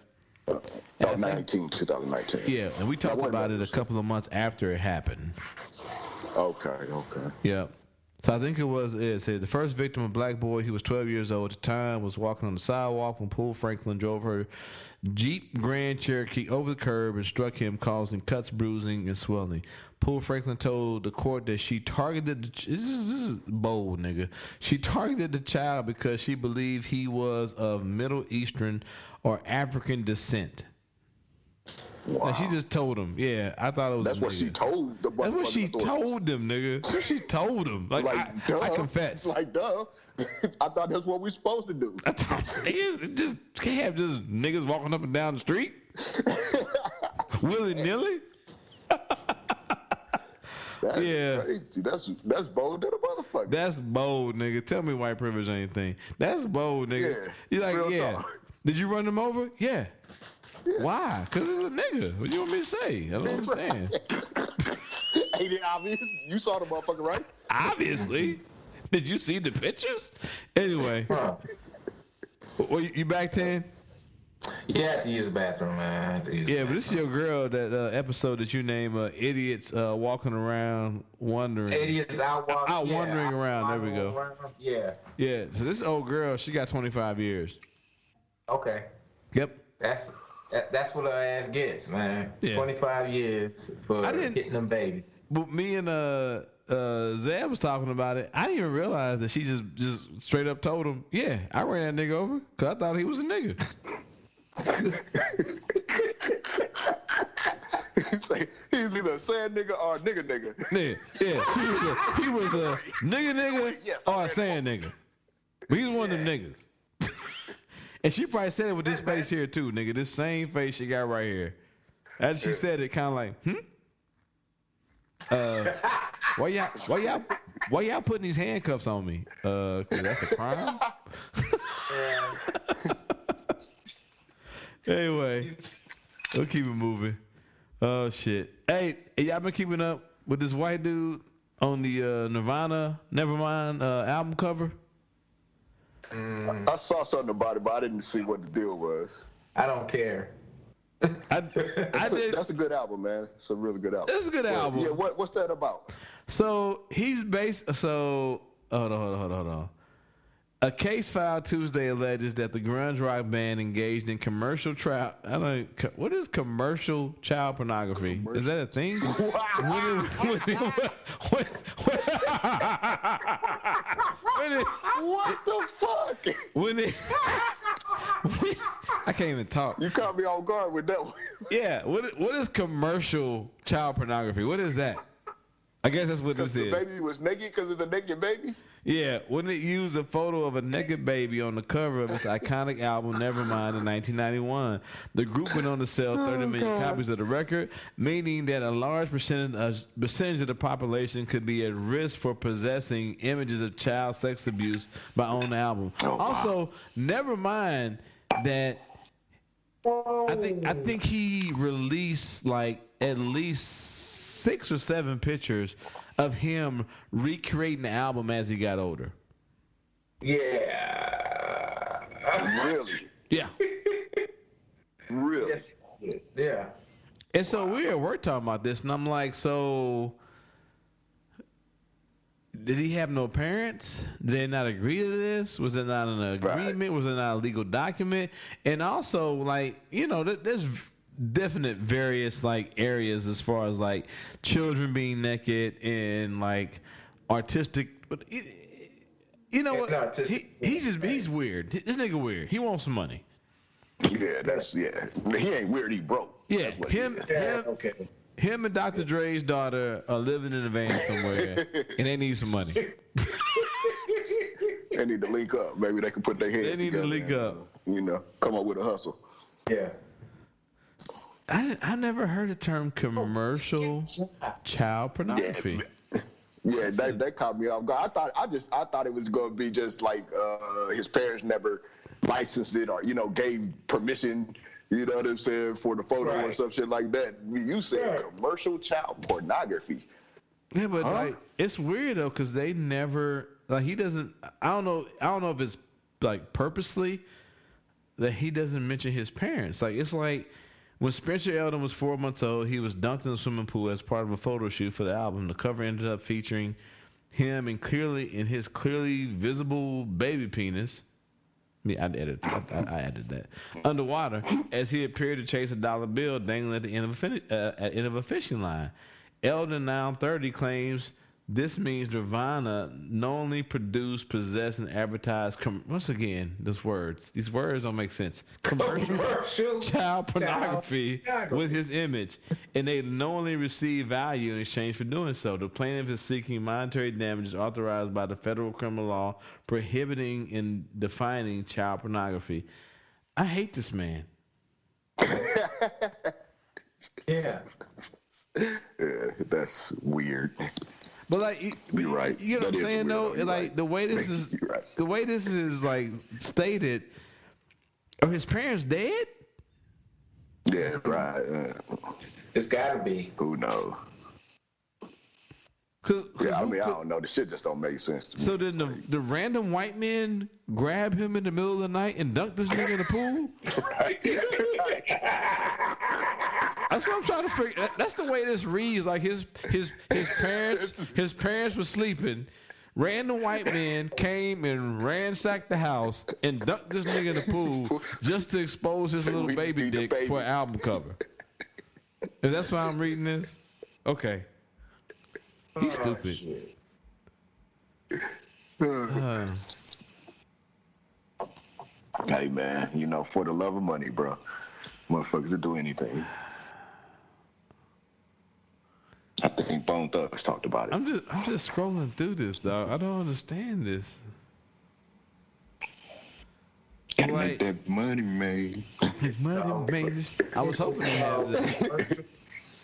2019. Yeah, and we talked about it a couple of months after it happened. Okay. Yep. So I think it said the first victim, a black boy, he was 12 years old at the time, was walking on the sidewalk when Poole Franklin drove her Jeep Grand Cherokee over the curb and struck him, causing cuts, bruising, and swelling. Poole Franklin told the court that she targeted this is bold, nigga. She targeted the child because she believed he was of Middle Eastern or African descent. Wow. Like, she just told him. Yeah, I thought it was. That's what she told the. That's what she told them, nigga. That's what she told them. Like I confess. Like, duh. I thought that's what we're supposed to do. I thought, nigga, just can't have just niggas walking up and down the street willy nilly. That's crazy. That's bold than a motherfucker. That's bold, nigga. Tell me white privilege ain't anything. That's bold, nigga. Yeah. You're like, real talk. Did you run them over? Yeah. Why? Because it's a nigga. What do you want me to say? I don't understand. Ain't it obvious? You saw the motherfucker, right? Obviously. Did you see the pictures? Anyway. Well, you back 10? Yeah, I have to use the bathroom, man. But this is your girl, that episode that you name idiots walking around wondering. Idiots out wandering around. There we go. Around. Yeah. Yeah. So this old girl, she got 25 years. Okay. Yep. That's what her ass gets, man. Yeah. 25 years for hitting them babies. But me and Zeb was talking about it. I didn't even realize that she just straight up told him, "Yeah, I ran that nigga over because I thought he was a nigga." He's either a sand nigga or a nigga. Yeah. He was a nigga or a sand nigga. But he's one of them niggas. And she probably said it with this face here too, nigga. This same face she got right here. As she said it, kind of like, why y'all putting these handcuffs on me? 'Cause that's a crime. Anyway, we'll keep it moving. Oh shit! Hey, y'all been keeping up with this white dude on the Nirvana Nevermind album cover? I saw something about it, but I didn't see what the deal was. I don't care. That's a good album, man. It's a really good album. It's a good album. Yeah, what's that about? So he's based. So hold on. A case filed Tuesday alleges that the grunge rock band engaged in commercial what is commercial child pornography? Is that a thing? What the fuck? I can't even talk. You caught me off guard with that one. Yeah, what is commercial child pornography? What is that? I guess that's what this is. The baby was naked because it's a naked baby? Yeah, wouldn't it use a photo of a naked baby on the cover of its iconic album Nevermind in 1991? The group went on to sell 30 million copies of the record, meaning that a large percentage of the population could be at risk for possessing images of child sex abuse by owning the album. Also, Nevermind that I think he released like at least 6 or 7 pictures of him recreating the album as he got older. Yeah. Really? Yeah. Really? Yes. Yeah. And so we're talking about this, and I'm like, so did he have no parents? Did they not agree to this? Was there not an agreement? Right. Was there not a legal document? And also, like, you know, there's definite various like areas as far as like children being naked and like artistic, but you know what? He's weird. This nigga weird. He wants some money. Yeah, he ain't weird. He broke. Yeah, him and Dr. Dre's daughter are living in a van somewhere, and they need some money. They need to link up. Maybe they can put their heads together. They need to link up. You know, come up with a hustle. Yeah. I never heard the term commercial child pornography. Yeah, that caught me off guard. I thought it was gonna be just like his parents never licensed it or gave permission. You know what I'm saying, for the photo or some shit like that. You said commercial child pornography. Yeah, but like it's weird though because they never like he doesn't. I don't know if it's like purposely that he doesn't mention his parents. Like it's like. When Spencer Eldon was 4 months old, he was dunked in the swimming pool as part of a photo shoot for the album. The cover ended up featuring him in his clearly visible baby penis. I added that underwater as he appeared to chase a dollar bill dangling at the end of a fishing line. Eldon, now 30, claims this means Nirvana not only produced, possessed, and advertised. Once again, these words don't make sense. Commercial child pornography with his image, and they knowingly receive value in exchange for doing so. The plaintiff is seeking monetary damages authorized by the federal criminal law prohibiting and defining child pornography. I hate this man. Yeah. Yeah, that's weird. But like, you're right. You know what I'm saying though? Like right. the way this is like stated, are his parents dead? Yeah, right. It's gotta be. Who knows? Yeah, I mean, I don't know. The shit just don't make sense to me. So then the random white men grab him in the middle of the night and dunk this nigga in the pool? Right. That's what I'm trying to figure. That's the way this reads. Like his parents were sleeping. Random white men came and ransacked the house and dunked this nigga in the pool just to expose his little baby dick for an album cover. If that's why I'm reading this, okay. He's stupid. Hey man, you know, for the love of money, bro, motherfuckers will do anything. I think Bone Thugs talked about it. I'm just scrolling through this, dog. I don't understand this. Gotta make that money, man. Money, man. I was hoping to have this.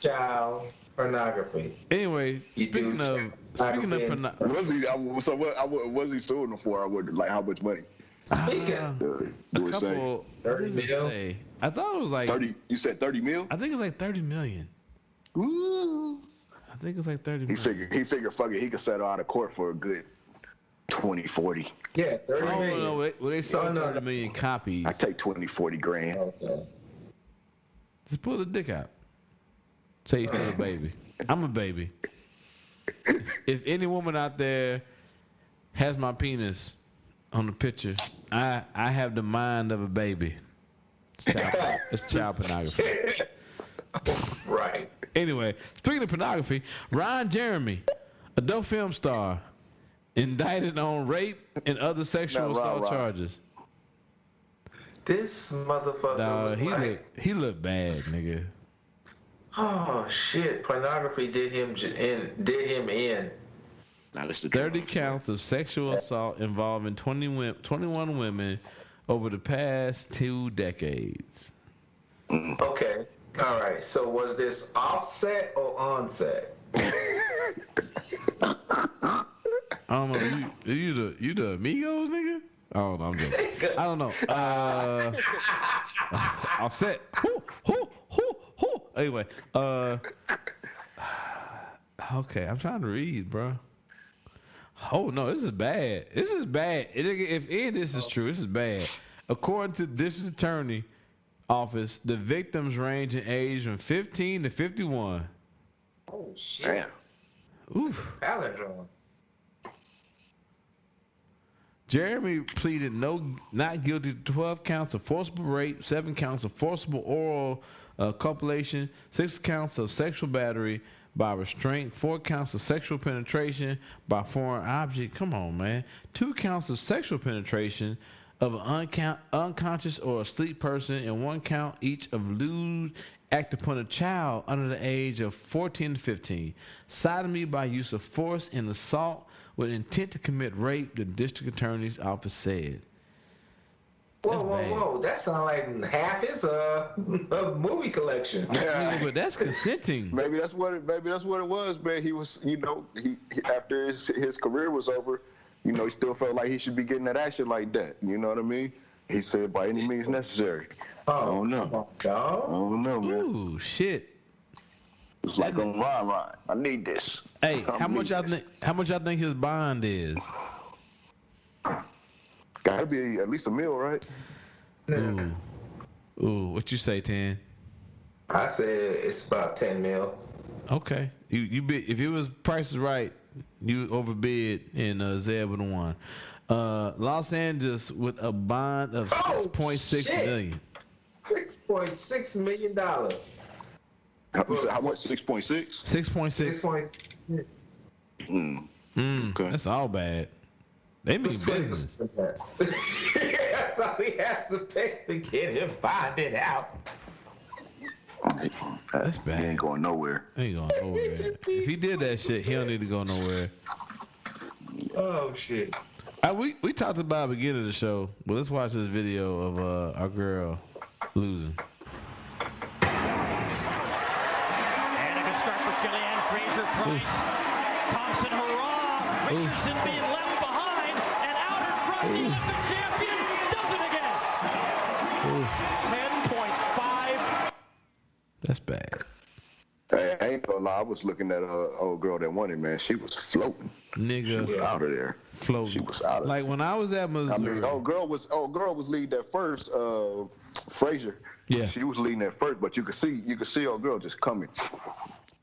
Child pornography. Anyway, speaking of pornography, Was he? Was he suing them for? I would like how much money? Speaking a couple. What does it say? I thought it was like 30. You said 30 mil? I think it was like 30 million. Ooh. I think it was like 30 million. He figured, fuck it, he could settle out of court for a good 20, 40. Yeah, 30 million. No. Well, they sold 30 million copies. I take 20, 40 grand. Okay. Just pull the dick out. Say you're still a baby. I'm a baby. If any woman out there has my penis on the picture, I have the mind of a baby. It's child pornography. Right. Anyway, speaking of pornography, Ron Jeremy, adult film star, indicted on rape and other sexual assault charges. This motherfucker. He looked bad, nigga. Oh shit! Pornography did him in. Now, 30 counts of sexual assault involving 21 women over the past 2 decades. Okay. All right. So was this offset or onset? I don't know. You the Amigos, nigga? Oh, no, I'm joking. I don't know. Offset. Anyway, okay, I'm trying to read, bro. Oh no, this is bad. This is bad. If any of this is true, this is bad. According to the district attorney office, the victims range in age from 15 to 51. Oh shit! Damn. Oof. Palindrome. Jeremy pleaded not guilty to 12 counts of forcible rape, 7 counts of forcible oral copulation, 6 counts of sexual battery by restraint, 4 counts of sexual penetration by foreign object. Come on, man. 2 counts of sexual penetration of an unconscious or asleep person, and 1 count each of lewd act upon a child under the age of 14 to 15. Sodomy by use of force and assault with intent to commit rape, the district attorney's office said. Whoa. That sounds like half his movie collection. Yeah, but that's consenting. Maybe that's what it was, man. He was, he after his career was over, he still felt like he should be getting that action like that. You know what I mean? He said, by any means necessary. I don't know. I don't know, man. Ooh, shit. It's like a Ron. I need this. Hey, how much y'all think his bond is? Gotta be at least $1 million, right? Ooh, what you say, 10? I said it's about 10 mil. Okay, you bid. If it was Price is Right, you overbid, and Zeb would have won. Los Angeles with a bond of $6.6 million. $6.6 million. You said how much? 6.6? 6.6. Okay. That's all bad. They mean business. That's all he has to pay to get him finding out. That's bad. He ain't going nowhere. If he did that shit, he don't need to go nowhere. Oh shit. We talked about the beginning of the show, but let's watch this video of our girl losing. And a good start for Jillian Fraser-Price. Thompson, hurrah! Richardson being left behind, and out in front, the Olympic champion does it again. 10.5. That's bad. Hey, ain't gonna lie. I was looking at a old girl that won it, man. She was floating. Nigga. She was out of there. Floating. She was out of there. Like when I was at Missouri. I mean, old girl was leading at first. Frazier. Yeah. She was leading at first, but you could see old girl just coming.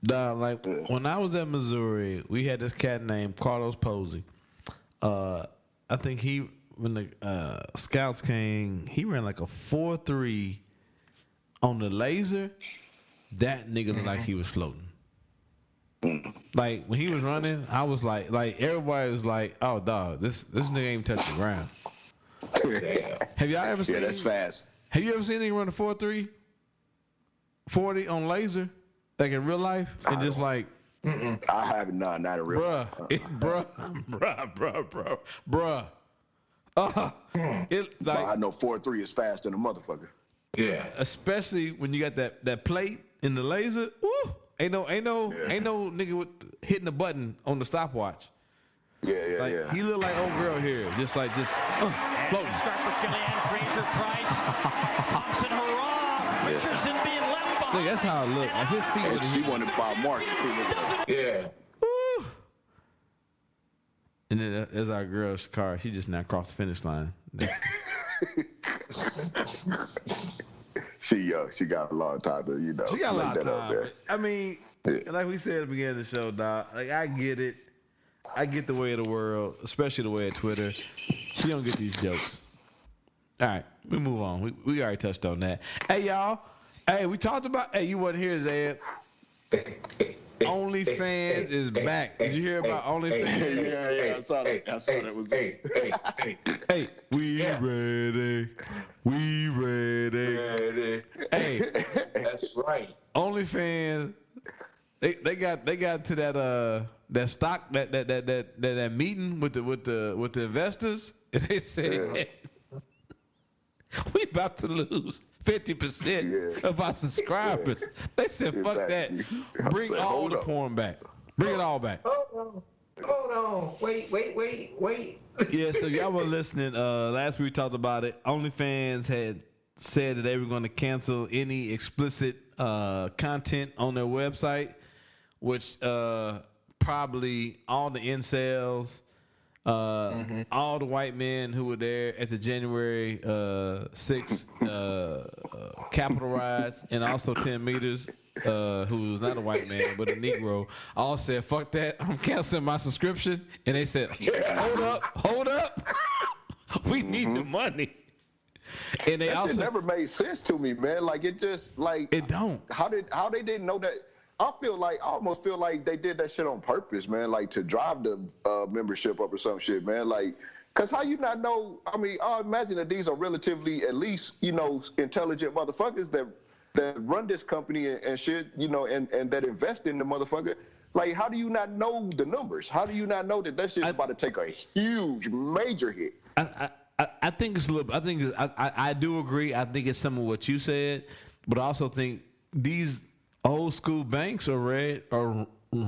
Like when I was at Missouri, we had this cat named Carlos Posey. I think when the scouts came, he ran like a 4.3 on the laser. That nigga looked like he was floating. Like when he was running, I was like everybody was like, "Oh, dog, this nigga ain't touched the ground." Have y'all ever seen? Yeah, that's fast. Have you ever seen him run a 4.3, 40 on laser, like in real life, and just like? I haven't, not in real life. Bruh. It like I know 4.3 is fast than a motherfucker. Yeah. Especially when you got that plate in the laser. Woo! Ain't no nigga with hitting the button on the stopwatch. Yeah. He look like old girl here, just floating. Start for Chilean, Fraser Price, Thompson, hurrah! Richardson being left behind. Look, that's how it looked. Like his feet. And she wanted by Mark. Yeah. Woo! And then there's our girl's car. She just now crossed the finish line. She got a long time to, She got a lot of that up time. there. I mean, like we said at the beginning of the show, dog. Like I get it. I get the way of the world, especially the way of Twitter. She don't get these jokes. All right, we move on. We already touched on that. Hey, y'all. Hey, we talked about. Hey, you wasn't here, Zed. OnlyFans is back. Did you hear about OnlyFans? Yeah. I saw that was Hey, we ready. We ready. Hey, That's right. OnlyFans. They got to that stock that meeting with the investors, and they said we about to lose 50% of our subscribers. They said, "Fuck that! Bring all the porn back. Bring it all back." Hold on. Wait. Yeah, so y'all were listening. Last week we talked about it. OnlyFans had said that they were going to cancel any explicit content on their website, which probably all the incels, all the white men who were there at the January 6th Capitol riots, and also 10 meters, who was not a white man but a Negro, all said, "Fuck that! I'm canceling my subscription." And they said, "Hold up, we need the money." And they It never made sense to me, man. Like it just like it don't. How they didn't know that? I almost feel like they did that shit on purpose, man. Like to drive the membership up or some shit, man. Like, cause how you not know? I mean, I imagine that these are relatively, at least, intelligent motherfuckers that run this company and shit, and that invest in the motherfucker. Like, how do you not know the numbers? How do you not know that shit's about to take a huge, major hit? I think it's a little. I do agree. I think it's some of what you said, but I also think these old school banks are run by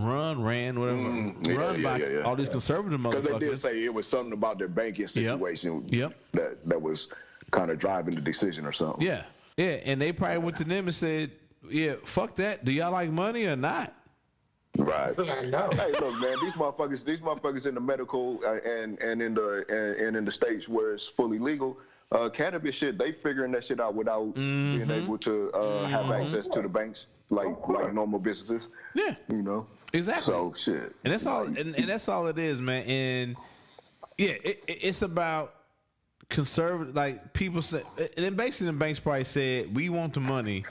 all these conservative motherfuckers. Because they did say it was something about their banking situation that was kind of driving the decision or something. Yeah, and they probably went to them and said, "Yeah, fuck that. Do y'all like money or not?" Right. I know. Hey, look, man. These motherfuckers in the medical and in the states where it's fully legal, cannabis shit. They figuring that shit out without being able to have access to the banks like normal businesses. Yeah. Exactly. So shit. And that's all. And that's all it is, man. And yeah, it's about conservative. Like people say, and then basically the banks probably said, "We want the money.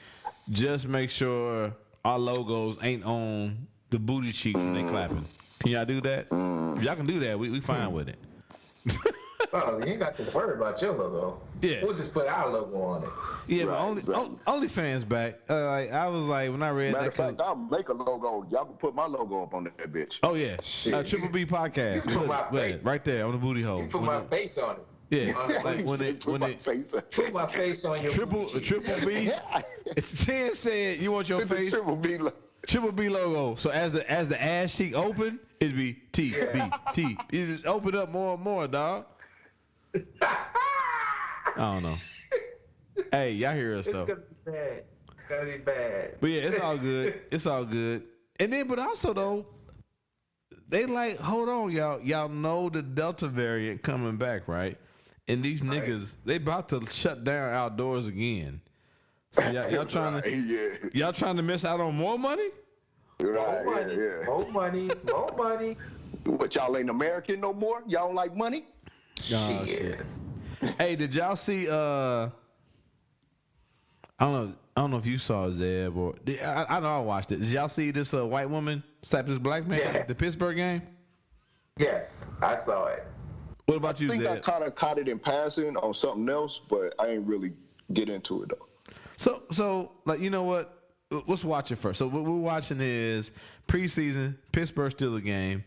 Just make sure our logos ain't on the booty cheeks when they clapping." Can y'all do that? If y'all can do that, we fine with it. Oh, you ain't got to worry about your logo. Yeah. We'll just put our logo on it. Yeah, but OnlyFans back. Like I was like, when I read Matter that. of fact, I'll make a logo. Y'all can put my logo up on that bitch. Oh yeah, Triple B podcast. You put my face right there on the booty hole. You put my face on it. Yeah, like put my face on your Triple B. It's 10 said you want your face. Triple B logo. So as the ass cheek open, it'd be T B T. You just open up more and more, dog. I don't know. Hey, y'all hear us though. It's gonna be bad. It's gonna be bad. But yeah, it's all good. It's all good. And then, but also though, they like, hold on, y'all know the Delta variant coming back, right? And these niggas, they about to shut down outdoors again. So y'all trying to y'all trying to miss out on more money? Right, More money. What, y'all ain't American no more? Y'all don't like money? Oh, shit. Hey, did y'all see? I don't know if you saw Zeb or I know I watched it. Did y'all see this white woman slap this black man at the Pittsburgh game? Yes, I saw it. What about you, I think Zeb? I kind of caught it in passing on something else, but I ain't really get into it though. So like, you know what? Let's watch it first. So what we're watching is preseason. Pittsburgh Steelers game.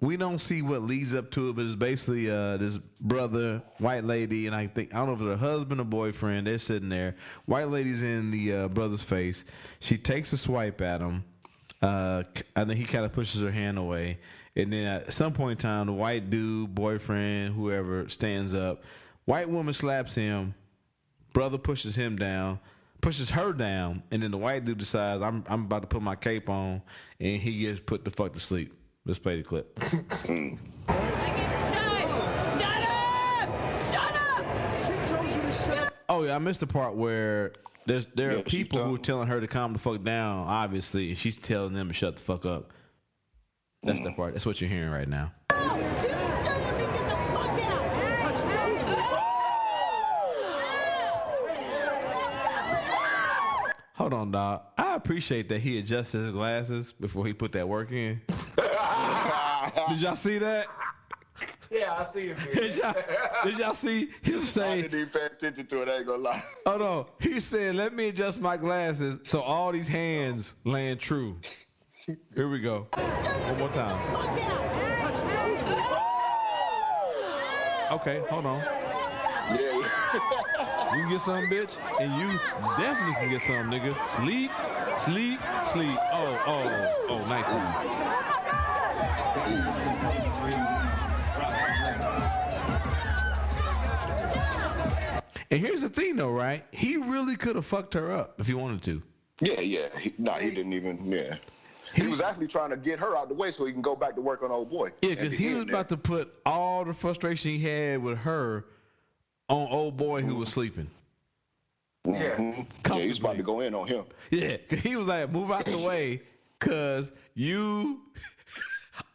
We don't see what leads up to it, but it's basically this brother, white lady, and I don't know if it's her husband or boyfriend. They're sitting there. White lady's in the brother's face. She takes a swipe at him. And then he kind of pushes her hand away. And then at some point in time, the white dude, boyfriend, whoever, stands up. White woman slaps him. Brother pushes him down. Pushes her down, and then the white dude decides I'm about to put my cape on, and he gets put the fuck to sleep. Let's play the clip. Shut up! She told you to shut up. Oh yeah, I missed the part where there are people who are telling her to calm the fuck down, obviously, and she's telling them to shut the fuck up. That's the part. That's what you're hearing right now. Hold on, dog. I appreciate that he adjusted his glasses before he put that work in. Did y'all see that? Yeah, I see him. Did y'all see him say? I didn't even pay attention to it. I ain't gonna lie. Oh no, he said, "Let me adjust my glasses so all these hands land true." Here we go. One more time. Okay, hold on. Yeah. You can get some, bitch, and you definitely can get some, nigga. Sleep. Oh, nighttime. And here's the thing, though, right? He really could have fucked her up if he wanted to. Yeah. He didn't even. Yeah. He was actually trying to get her out the way so he can go back to work on old boy. Yeah, because he was about to put all the frustration he had with her on old boy who was sleeping. Yeah. Yeah, he was about to go in on him. Yeah, because he was like, move out the way, because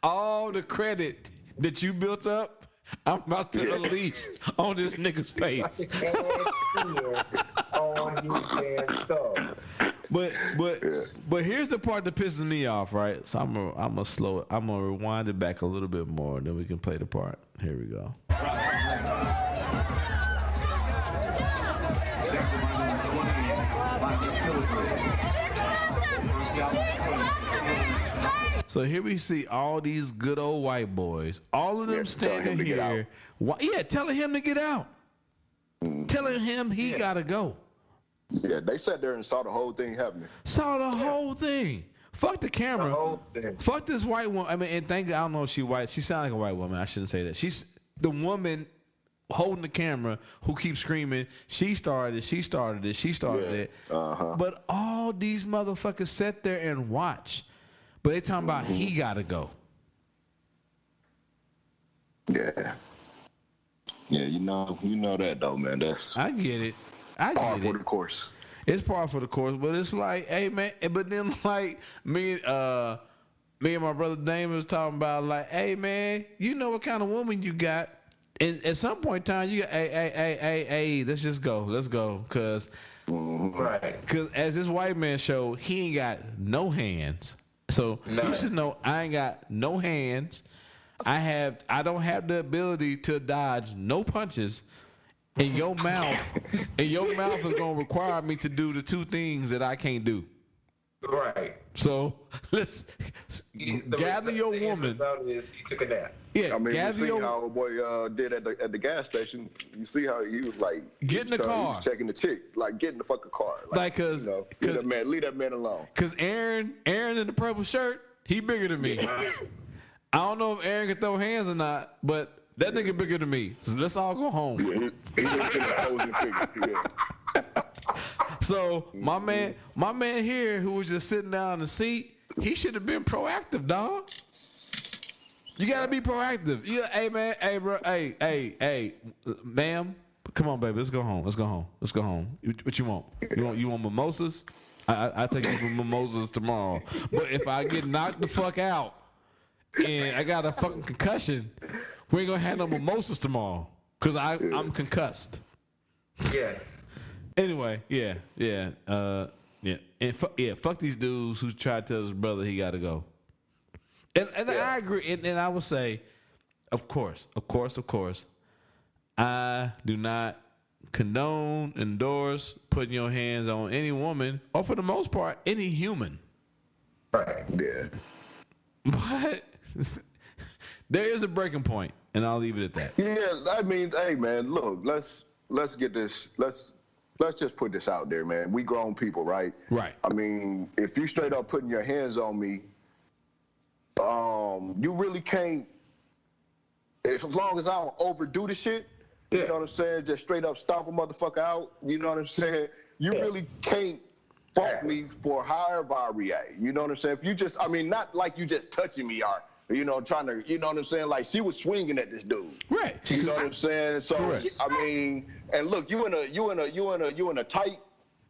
all the credit that you built up, I'm about to unleash on this nigga's face. But here's the part that pisses me off, right? So I'm gonna slow it. I'm gonna rewind it back a little bit more, and then we can play the part. Here we go. So here we see all these good old white boys, all of them standing here. Telling him to get out. Telling him he gotta go. Yeah, they sat there and saw the whole thing happening. Saw the whole thing. Fuck the camera. Fuck this white woman. I mean, and I don't know if she's white. She sounds like a white woman. I shouldn't say that. She's the woman holding the camera who keeps screaming, she started it. But all these motherfuckers sat there and watch. But they talking about he gotta go. Yeah. Yeah, you know that though, man. I get it. Par for the course. It's par for the course, but it's like, hey man, but then like me and my brother Damon was talking about like, hey man, you know what kind of woman you got. And at some point in time, you got, hey, let's just go. Let's go. Because as this white man showed, he ain't got no hands. So you should know I ain't got no hands. I don't have the ability to dodge no punches. And your mouth is going to require me to do the two things that I can't do. Right. So let's gather your woman. He took a nap. Yeah, I mean, you see how old boy did at the gas station. You see how he was like, get in the car. He was checking the chick, like get in the fucking car. Like, leave that man alone. Cause Aaron in the purple shirt, he bigger than me. I don't know if Aaron can throw hands or not, but that nigga bigger than me. So let's all go home. Yeah, he's an opposing figure. Yeah. So my man here who was just sitting down in the seat, he should have been proactive, dog. You gotta be proactive. Hey man, hey bro, hey, ma'am, come on, baby, let's go home. Let's go home. What you want? You want mimosas? I take you for mimosas tomorrow. But if I get knocked the fuck out and I got a fucking concussion, we ain't gonna have no mimosas tomorrow because I'm concussed. Yes. Anyway, yeah. And fuck these dudes who try to tell his brother he got to go. And I agree. And I would say, of course, I do not condone, endorse putting your hands on any woman, or for the most part, any human. Right. Yeah. But there is a breaking point, and I'll leave it at that. Yeah, I mean, hey man, look, let's get this. Let's just put this out there, man. We grown people, right? Right. I mean, if you straight up putting your hands on me, you really can't. As long as I don't overdo the shit, you know what I'm saying? Just straight up stomp a motherfucker out. You know what I'm saying? You really can't fault me for however I react. You know what I'm saying? If you just, I mean, not like you just touching me or, you know, trying to, you know what I'm saying? Like she was swinging at this dude. Right. You know what I'm saying? So Correct. I mean, and look, you in a tight.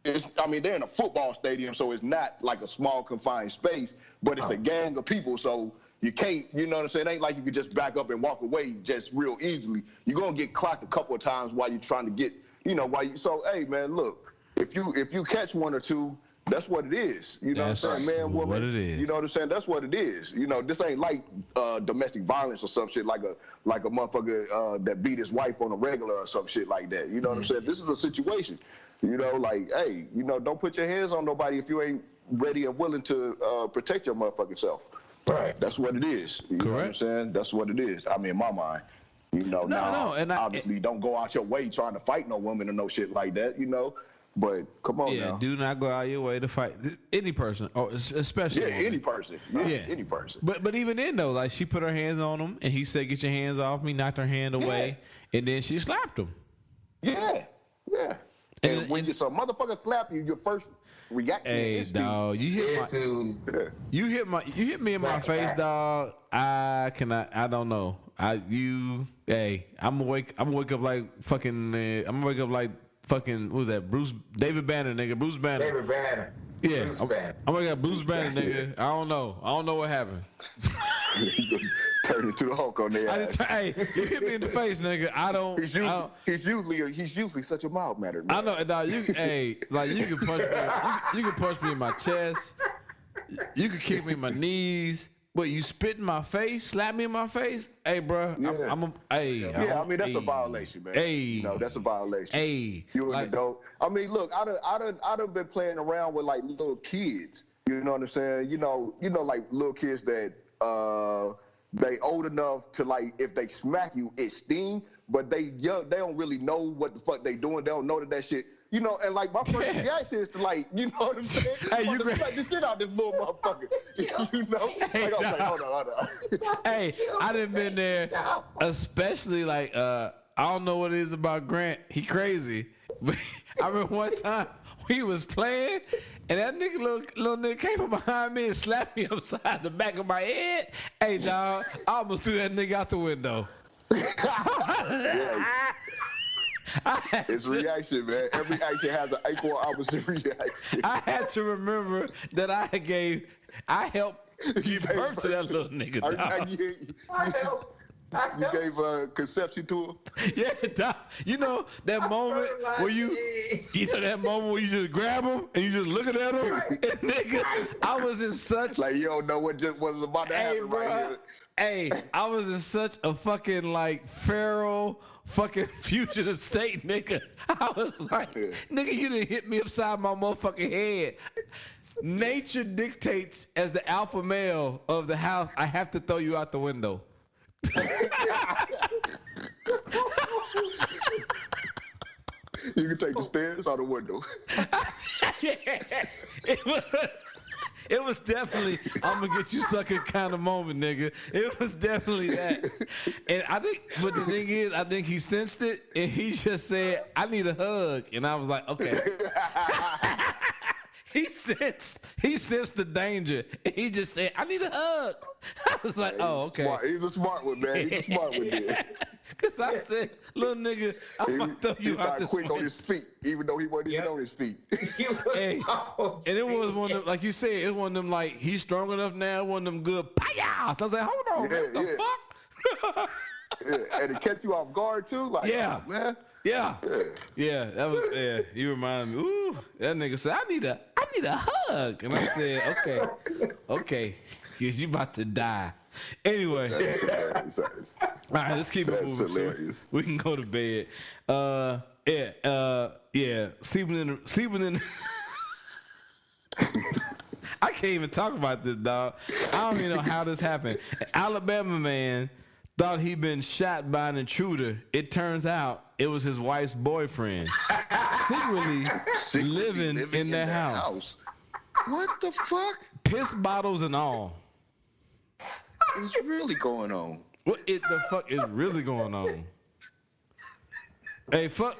They're in a football stadium, so it's not like a small confined space, but it's a gang of people, so you can't, you know what I'm saying? It ain't like you could just back up and walk away just real easily. You're gonna get clocked a couple of times while you're trying to get, so hey man, look, if you catch one or two, that's what it is. You know what I'm saying? Man, woman, what it is. You know what I'm saying? That's what it is. You know, this ain't like domestic violence or some shit like a motherfucker that beat his wife on a regular or some shit like that. You know what I'm saying? This is a situation. You know, like, hey, don't put your hands on nobody if you ain't ready and willing to protect your motherfucking self. Right. That's what it is. You know what I'm saying? That's what it is. I mean, in my mind. And obviously don't go out your way trying to fight no woman or no shit like that, But come on now. Do not go out your way to fight any person, or especially any person. Any person. But even then though, like she put her hands on him, and he said, "Get your hands off me!" Knocked her hand away, and then she slapped him. Yeah. And when some motherfucker slap you, your first reaction is dog, you hit me in my face, dog. I don't know. I'm gonna wake up like fucking. What was that? David Banner, nigga. Bruce Banner. David Banner. Yeah. Bruce Banner. I'm gonna get Bruce Banner, nigga. I don't know what happened. Turn into the Hulk on there. Hey, you hit me in the face, nigga. He's usually such a mild mannered man. I know, dog. You can punch me. You can punch me in my chest. You can kick me in my knees. But you spit in my face, slap me in my face? Hey, bro, that's a violation, man. Hey, that's a violation. Hey, you're an adult. I mean, look, I done been playing around with like little kids. You know what I'm saying? You know, like little kids that they old enough to like if they smack you, it sting, but they young, they don't really know what the fuck they doing. They don't know that shit. And like my first reaction is to like, you know what I'm saying? Hey, you smack the shit out this little motherfucker. Hey, like, I'm like, hold on. Hey, I done been there, especially like I don't know what it is about Grant. He crazy, but I remember one time we was playing, and that nigga little nigga came from behind me and slapped me upside the back of my head. Hey, dog, I almost threw that nigga out the window. It's reaction, man. Every action has an equal opposite reaction. I had to remember that I helped give birth to that little nigga. You gave a conception to him? Yeah, dog. You know that moment where you just grab him and you just looking at him? And nigga, I was in such like you don't know what was about to happen right here. Hey, I was in such a fucking like feral fucking fugitive state, nigga. I was like, nigga, you done hit me upside my motherfucking head. Nature dictates as the alpha male of the house, I have to throw you out the window. You can take the stairs or the window. It was definitely I'm gonna get you sucker kind of moment, nigga. It was definitely that. And I think, but the thing is, I think he sensed it, and he just said, "I need a hug," and I was like, "Okay." He sensed the danger, and he just said, "I need a hug." I was like, "Oh, okay." Smart. He's a smart one, man. He's a smart one, dude. Because I said, "Little nigga, I'm gonna throw you out this quick window." on his feet, even though he wasn't even on his feet. Hey, and it was one of them, like you said, it was one of them like he's strong enough now, one of them good pow. So I was like, hold on, man, what the fuck? Yeah, and it kept you off guard too, like yeah, oh, man. Yeah, that was you remind me. Ooh, that nigga said, I need a hug, and I said, okay, you about to die. Anyway, all right, let's keep it moving. So we can go to bed. Sleeping in. I can't even talk about this, dog. I don't even know how this happened. An Alabama man thought he'd been shot by an intruder. It turns out it was his wife's boyfriend, secretly living in their house. What the fuck? Piss bottles and all. What's really going on? What the fuck is really going on? Hey, fuck,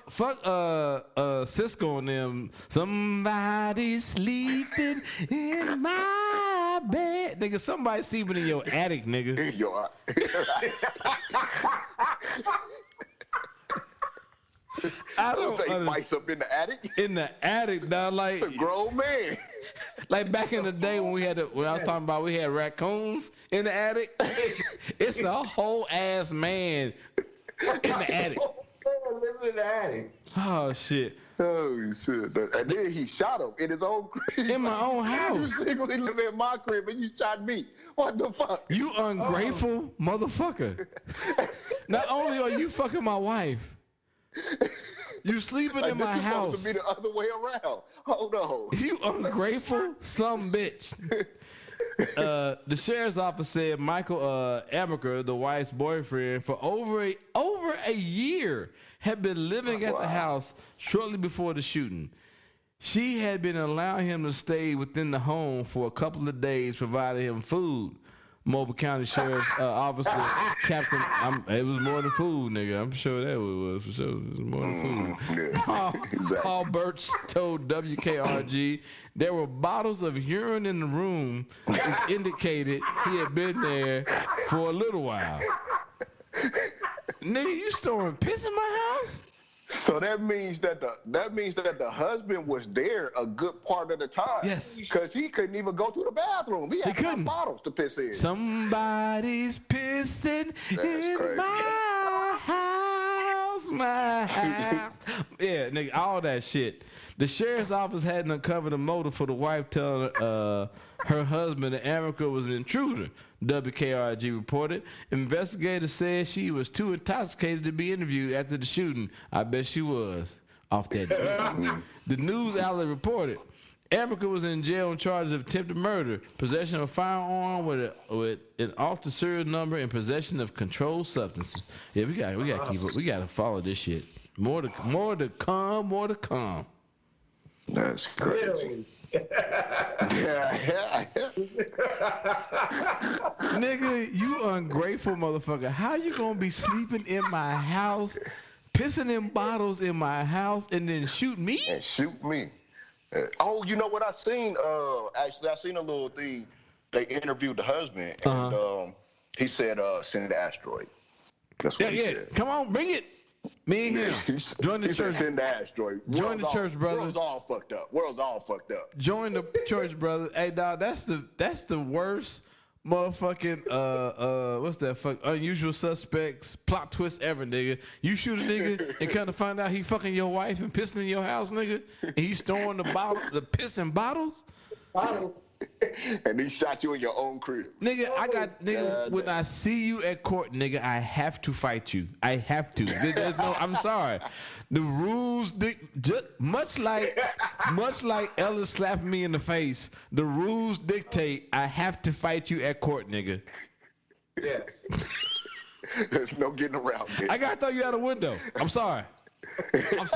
Cisco and them. Somebody sleeping in my bed, nigga. Somebody sleeping in your attic, nigga. In your I don't say mice up in the attic. In the attic, dog. Like it's a grown man. Like back in the day when when I was talking about we had raccoons in the attic. It's a whole ass man in the attic. Living in the attic. Oh shit. Oh shit. And then he shot him in his own crib. In my own house. You secretly live in my crib and you shot me. What the fuck? You ungrateful motherfucker. Not only are you fucking my wife, you sleeping in my house. This is supposed to be the other way around. Hold on. You ungrateful some bitch. The sheriff's office said Michael Amaker, the wife's boyfriend, for over a year had been living at the house shortly before the shooting. She had been allowing him to stay within the home for a couple of days, providing him food. Mobile County Sheriff's Officer Captain, it was more than food, nigga. I'm sure that it was for sure. It was more than food. Paul Burch told WKRG there were bottles of urine in the room, which indicated he had been there for a little while. Nigga, you storing piss in my house? So that means that the husband was there a good part of the time. Yes. Because he couldn't even go to the bathroom. He had some bottles to piss in. Somebody's pissing in my house, Yeah, nigga, all that shit. The sheriff's office hadn't uncovered a motive for the wife telling her husband that America was an intruder, WKRG reported. Investigators said she was too intoxicated to be interviewed after the shooting. I bet she was. Off that day. The news outlet reported America was in jail on charges of attempted murder, possession of a firearm with an off the serial number, and possession of controlled substances. Yeah, we gotta keep up. We gotta follow this shit. More to come. That's crazy. Nigga, you ungrateful motherfucker. How you gonna be sleeping in my house, pissing in bottles in my house, and then shoot me? And shoot me. Oh, you know what I seen? Actually, I seen a little thing. They interviewed the husband, and he said, "Send the asteroid." That's what he said. Come on, bring it. Me and him. Join the church. Send the asteroid. Join the church, brother. World's all fucked up. Join the church, brother. Hey, dog, that's the worst motherfucking what's that fuck unusual suspects plot twist ever, nigga. You shoot a nigga and kind of find out he fucking your wife and pissing in your house, nigga, and he's storing the piss in bottles. And he shot you in your own crib. Nigga, when I see you at court, nigga, I have to fight you. I have to. There's no, I'm sorry. The rules, much like Ellis slapping me in the face, the rules dictate I have to fight you at court, nigga. Yes. There's no getting around it. I gotta throw you out a window. I'm sorry. But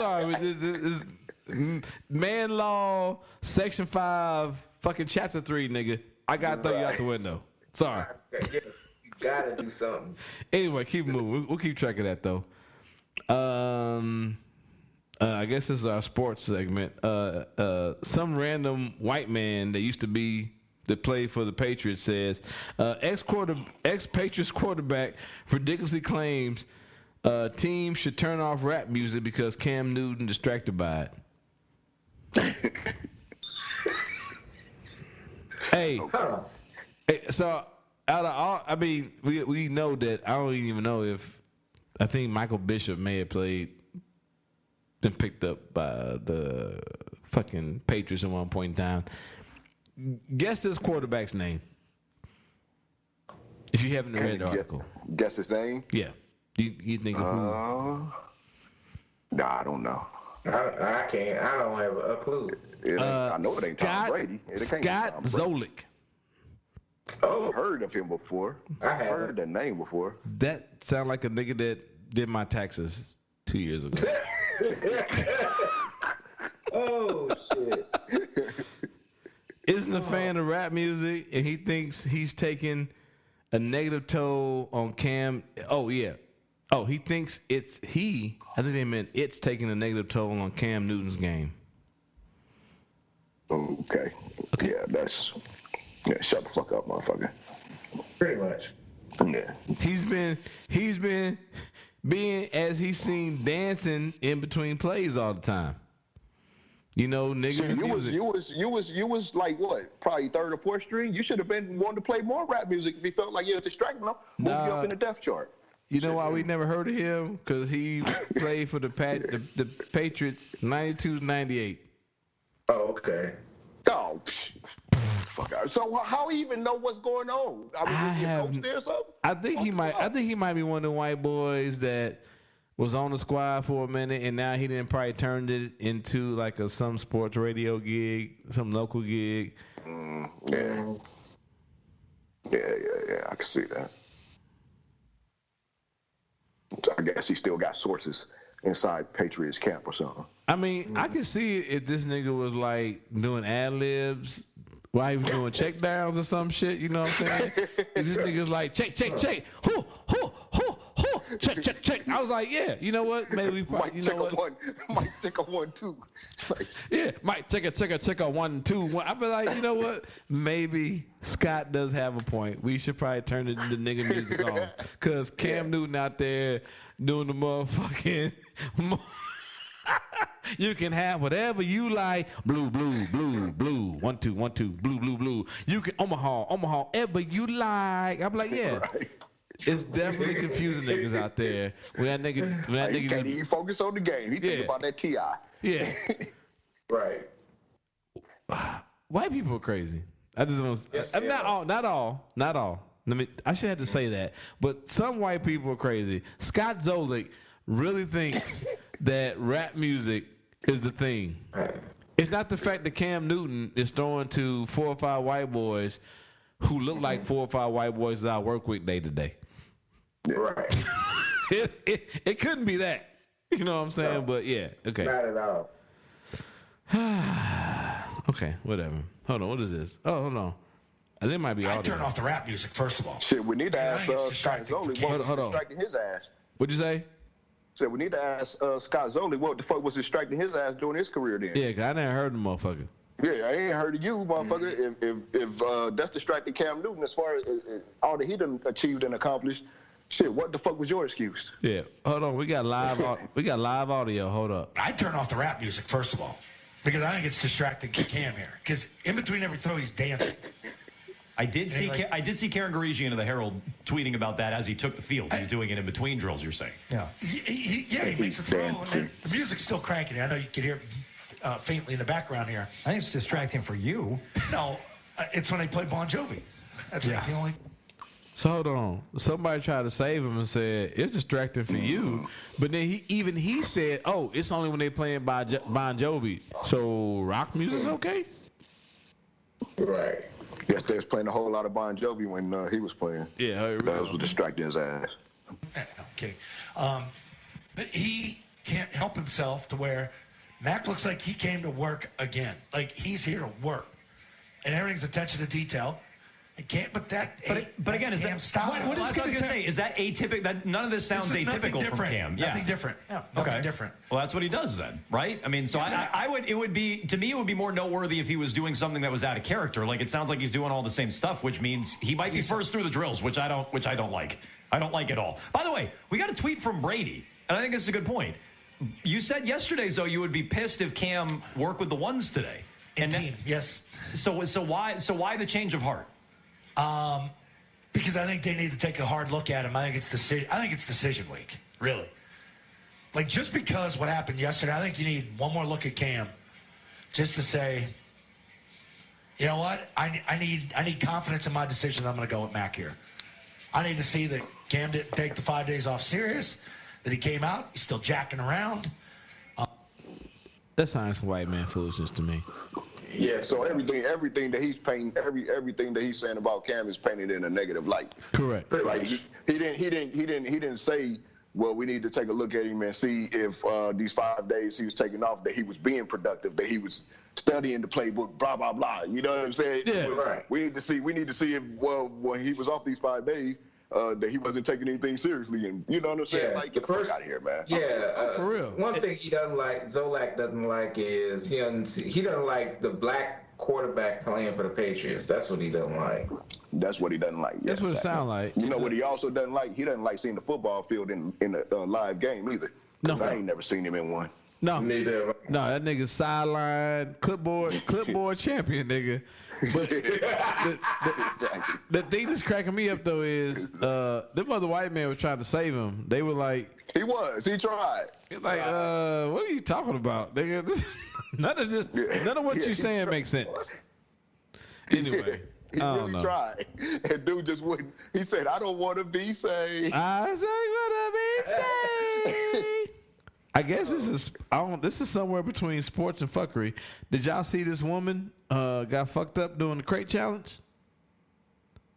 Man law, section 5, fucking chapter 3, nigga. I gotta throw you out the window. Sorry. Yes, you gotta do something. Anyway, keep moving. We'll keep track of that though. I guess this is our sports segment. Some random white man that played for the Patriots says ex-Patriots quarterback ridiculously claims team should turn off rap music because Cam Newton distracted by it. Hey, so out of all, I mean, we know that. I don't even know if I think Michael Bishop may have been picked up by the fucking Patriots at one point in time. Guess this quarterback's name. If you haven't read the article. Guess his name? Yeah. You think of who? Nah, I don't know. I can't. I don't have a clue. I know it ain't Tom Brady. Scott Zolik. Oh, I've heard of him before. I've heard that name before. That sound like a nigga that did my taxes 2 years ago. Oh shit! Isn't a fan of rap music, and he thinks he's taking a negative toll on Cam. Oh yeah. Oh, he thinks it's he. I think they meant it's taking a negative toll on Cam Newton's game. Okay. Yeah, shut the fuck up, motherfucker. Pretty much. Yeah. He's been being, as he's seen, dancing in between plays all the time. You know, niggas. See, you was like what? Probably third or fourth string. You should have been wanting to play more rap music if you felt like you were distracting them. Move you up in the depth chart. You know why we never heard of him? Because he played for the Patriots 92-98. Oh, okay. Oh, fuck out. So how he even know what's going on? I mean, is he coach there or something? I think he might be one of the white boys that was on the squad for a minute, and now he didn't probably turned it into like some sports radio gig, some local gig. Yeah. I can see that. So I guess he still got sources inside Patriots camp or something. I mean, I could see if this nigga was like doing ad libs while he was doing check downs or some shit. You know what I'm saying? If this nigga's like check, hoo, check. I was like, yeah, you know what? Maybe we probably, you know what? Might take a 1-2. Yeah, might check a 1-2. I'd be like, you know what? Maybe Scott does have a point. We should probably turn the nigga music on, cause Cam Newton out there doing the motherfucking. You can have whatever you like. Blue. 1, 2. Blue. You can Omaha, ever you like. I'm like, yeah. Right. It's definitely confusing niggas out there. When that nigga he can't even focus on the game. He think about that TI. Yeah. Right. White people are crazy. I just want to. Not all. I should have to say that, but some white people are crazy. Scott Zolik really thinks that rap music is the thing. It's not the fact that Cam Newton is throwing to 4 or 5 white boys who look like 4 or 5 white boys that I work with day to day. Right. It couldn't be that. You know what I'm saying? No, but yeah, okay. Not at all. Okay, whatever. Hold on, what is this? Oh, hold on. I think it might be audio. I turn off the rap music, first of all. Shit, we need to ask Scott Zoli what was distracting his ass. What'd you say? Said we need to ask Scott Zoli what the fuck was distracting his ass during his career then. Yeah, cause I never heard the motherfucker. Yeah, I ain't heard of you, motherfucker. If that's distracting Cam Newton as far as all that he done achieved and accomplished, shit, what the fuck was your excuse? Yeah, hold on, we got live audio. Hold up. I turn off the rap music first of all, because I think it's distracting Cam here. Because in between every throw, he's dancing. I did see Karen Garigian of the Herald tweeting about that as he took the field. He's doing it in between drills, you're saying? Yeah. He makes a throw, and the music's still cranking. I know you can hear it faintly in the background here. I think it's distracting for you. No, it's when they play Bon Jovi. That's like the only... So hold on. Somebody tried to save him and said, it's distracting for you. But then he said, oh, it's only when they playing Bon Jovi. So rock music's okay? Right. Yes, they was playing a whole lot of Bon Jovi when he was playing. Yeah, that was distracting his ass. Okay. But he can't help himself to where Mac looks like he came to work again. Like he's here to work, and everything's attention to detail. But again, is that style? What is I was going to say? Is that atypical? That none of this sounds atypical from Cam. Nothing different. Yeah. Nothing different. Well, that's what he does then, right? I mean, so I would. It would be to me. It would be more noteworthy if he was doing something that was out of character. Like it sounds like he's doing all the same stuff, which means he might be first through the drills, which I don't like. I don't like at all. By the way, we got a tweet from Brady, and I think this is a good point. You said yesterday, Zoe, you would be pissed if Cam worked with the ones today. Yes. So why the change of heart? Because I think they need to take a hard look at him. I think it's decision week, really. Like just because what happened yesterday, I think you need one more look at Cam, just to say, you know what, I need confidence in my decision. I'm going to go with Mac here. I need to see that Cam didn't take the 5 days off serious, that he came out, he's still jacking around. That sounds some white man foolishness to me. Yeah, so everything that he's painting, everything that he's saying about Cam is painted in a negative light. Correct. Like he didn't say, well, we need to take a look at him and see if these 5 days he was taking off, that he was being productive, that he was studying the playbook, blah blah blah. You know what I'm saying? Yeah. Right. We need to see if when he was off these 5 days, that he wasn't taking anything seriously, and you know what I'm saying? Yeah, like, get the fuck out of here, man. Yeah, for real. One thing he doesn't like, Zolak doesn't like, is he doesn't like the black quarterback playing for the Patriots. That's what he doesn't like. That's what he doesn't like. That's what it sounds like. You know what he also doesn't like? He doesn't like seeing the football field in a live game either. No, I ain't never seen him in one. No, neither. No, that nigga sideline clipboard champion, nigga. But the thing that's cracking me up though is them other white men was trying to save him. They were like, he tried. Like, what are you talking about, nigga? None of what you're saying makes sense. Anyway. He really tried. And dude just wouldn't. He said, I don't want to be saved. I want to be saved. I guess this is somewhere between sports and fuckery. Did y'all see this woman got fucked up doing the crate challenge?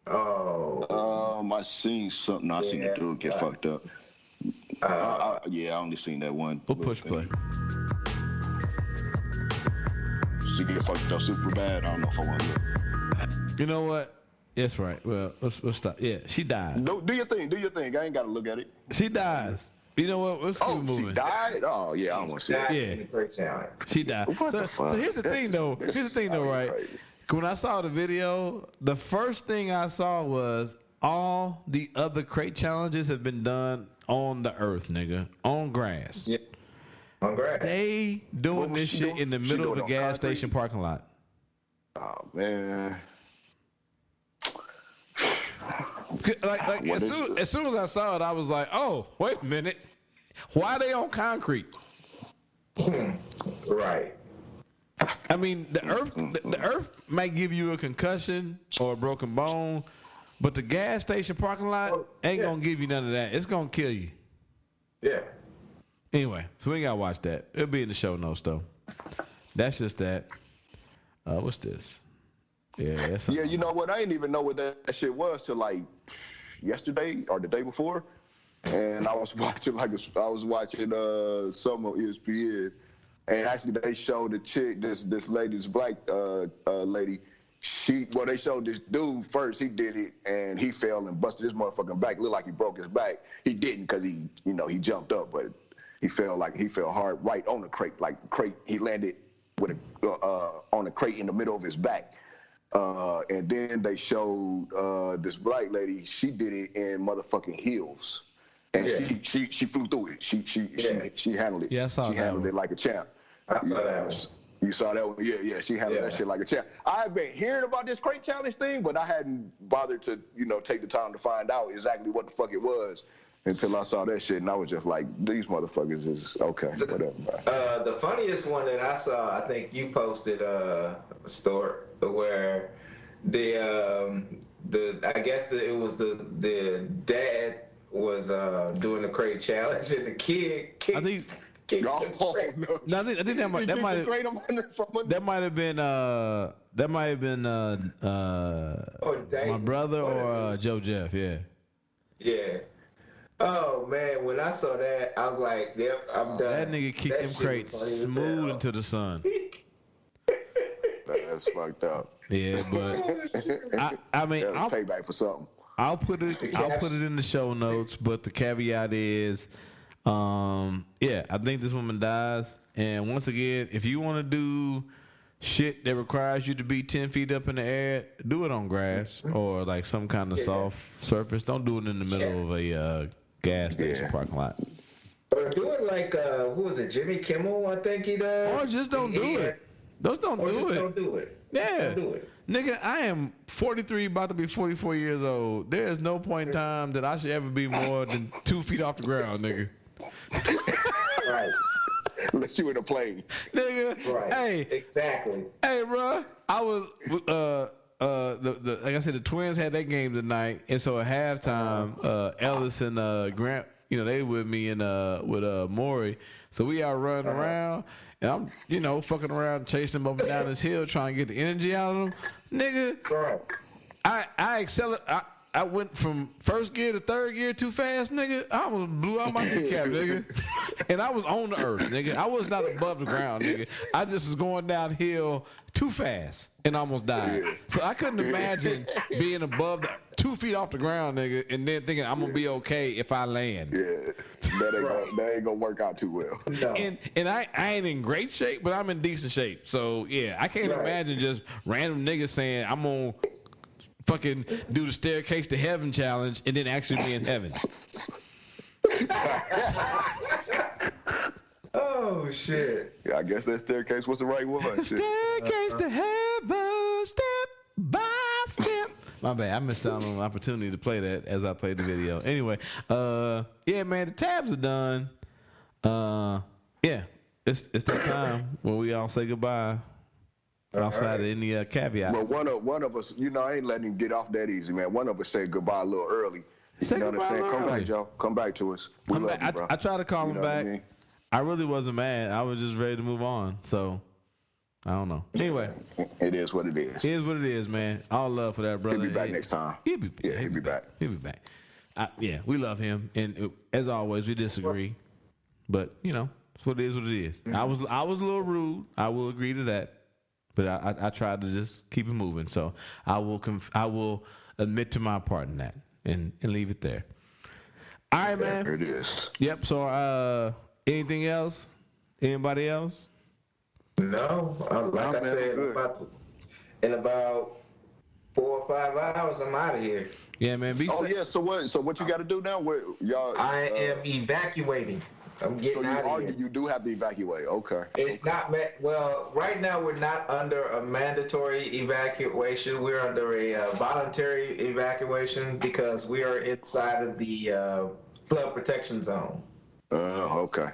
I seen something. I seen the dude get fucked up. I only seen that one. We'll push play. She get fucked up super bad. I don't know if I want to look. You know what? Yes, right. Well, let's stop. Yeah, she died. Do your thing. I ain't got to look at it. She dies. You know what? Let's keep moving. She died? Oh, yeah, I don't want to see it. Yeah. She died. So here's the thing, though. Right? When I saw the video, the first thing I saw was all the other crate challenges have been done on the earth, nigga. On grass. Yeah. On grass. They doing this shit in the middle of a gas station parking lot. Oh, man. Like as soon as I saw it, I was like, "Oh, wait a minute, why are they on concrete?" Right. I mean, the earth might give you a concussion or a broken bone, but the gas station parking lot ain't gonna give you none of that. It's gonna kill you. Yeah. Anyway, so we ain't gotta watch that. It'll be in the show notes though. That's just that. What's this? Yeah, you know what? I didn't even know what that shit was till like yesterday or the day before, and I was watching some on ESPN, and actually they showed the chick, this lady, this black lady. They showed this dude first. He did it, and he fell and busted his motherfucking back. It looked like he broke his back. He didn't because he jumped up, but he fell hard right on the crate. Like crate, he landed with on a crate in the middle of his back. And then they showed this black lady. She did it in motherfucking heels, and she flew through it. She handled it. Yeah, I saw she handled it like a champ. I saw that one. You saw that one? Yeah. She handled that shit like a champ. I've been hearing about this crate challenge thing, but I hadn't bothered to take the time to find out exactly what the fuck it was until I saw that shit, and I was just like, these motherfuckers is okay, whatever. The funniest one that I saw, I think you posted, Stuart, where I guess it was the dad was doing the crate challenge, and the kid kicked. I think that might have been my brother or Joe Jeff. Yeah. Oh man, when I saw that, I was like, "Yep, I'm done." That nigga kicked them crates smooth into the sun. That's fucked up. Yeah, but I mean, I'll payback for something. I'll put it in the show notes. But the caveat is, I think this woman dies. And once again, if you want to do shit that requires you to be 10 feet up in the air, do it on grass or like some kind of soft surface. Don't do it in the middle of a gas station parking lot. Or do it like who was it? Jimmy Kimmel, I think he does. Or just don't do it. Don't do it. Yeah. Don't do it. Nigga, I am 43, about to be 44 years old. There is no point in time that I should ever be more than 2 feet off the ground, nigga. Right. Unless you in a plane. Nigga. Right. Hey. Exactly. Hey, bro. I was like I said, the Twins had that game tonight, and so at halftime, Ellis and Grant, they with me and with Maury. So we out running around. And I'm, fucking around, chasing them up and down this hill, trying to get the energy out of them. Nigga, I went from first gear to third gear too fast, nigga. I almost blew out my kneecap, nigga. And I was on the earth, nigga. I was not above the ground, nigga. I just was going downhill too fast and almost died. So I couldn't imagine being above 2 feet off the ground, nigga, and then thinking I'm gonna be okay if I land. Yeah, that ain't gonna work out too well. No. And I ain't in great shape, but I'm in decent shape. So yeah, I can't imagine just random niggas saying I'm gonna fucking do the staircase to heaven challenge and then actually be in heaven. Oh shit! Yeah, I guess that staircase was the right one. The staircase to heaven, step by step. My bad, I missed out on an opportunity to play that as I played the video. Anyway, yeah, man, the tabs are done. Yeah, it's that time when we all say goodbye. Outside of any caveats. Well, one of us, I ain't letting him get off that easy, man. One of us said goodbye a little early. Say goodbye what I'm saying? Come early. back, Joe. Come back to us. We love you, bro. I tried to call him back. What I mean? I really wasn't mad. I was just ready to move on. So, I don't know. Anyway. It is what it is. It is what it is, man. All love for that brother. He'll be back next time. He'll be back. He'll be back. Yeah, we love him. And as always, we disagree. But, it's what it is what it is. Mm-hmm. I was a little rude. I will agree to that. But I tried to just keep it moving. So I will admit to my part in that and leave it there. All right, man. There it is. Yep. So anything else? Anybody else? No. Like I said, in about 4 or 5 hours, I'm out of here. Yeah, man. Be safe. Yeah. So what you got to do now? Y'all? I am evacuating. I'm getting out of here. You do have to evacuate. Okay. It's not well. Right now, we're not under a mandatory evacuation. We're under a voluntary evacuation because we are inside of the flood protection zone. Okay.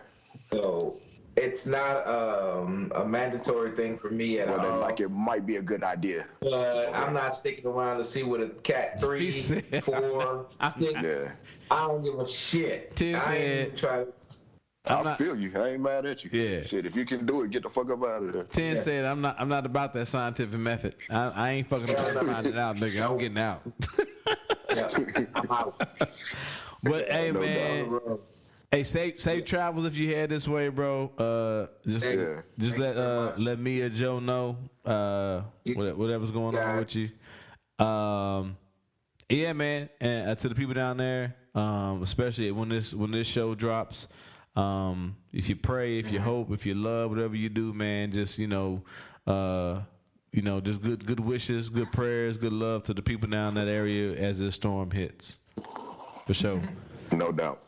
So it's not a mandatory thing for me at all. Then, like, it might be a good idea. But I'm not sticking around to see what a cat 3, 4, 6. Yeah. I don't give a shit. I ain't even trying to. I feel you. I ain't mad at you. Yeah. Shit, if you can do it, get the fuck up out of there. 10 said, I'm not about that scientific method. I ain't fucking trying to find it out, nigga. I'm getting out. I'm out. But hey, man. Hey, safe travels if you head this way, bro. Just let me or Joe know whatever's going on with you. Yeah, man. And to the people down there, especially when this show drops. If you pray, if you hope, if you love, whatever you do, man, just just good wishes, good prayers, good love to the people down that area as this storm hits. For sure. No doubt.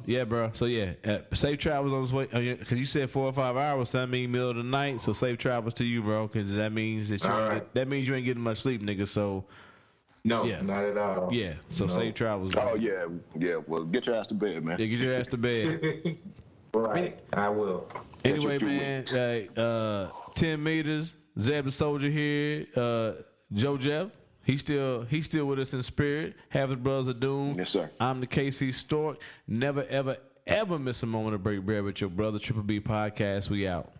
Yeah, bro. So yeah, safe travels on this way. Because you said 4 or 5 hours, so that means middle of the night. So safe travels to you, bro. Because that means that you ain't getting much sleep, nigga. So. No, not at all. Yeah, so safe travels. Oh, yeah. Well, get your ass to bed, man. Yeah, get your ass to bed. Right, I will. Anyway, man, 10 meters, Zeb the Soldier here, Joe Jeff, he's still with us in spirit. Have his brothers of doom. Yes, sir. I'm the KC Stork. Never, ever miss a moment of break bread with your brother. Triple B Podcast. We out.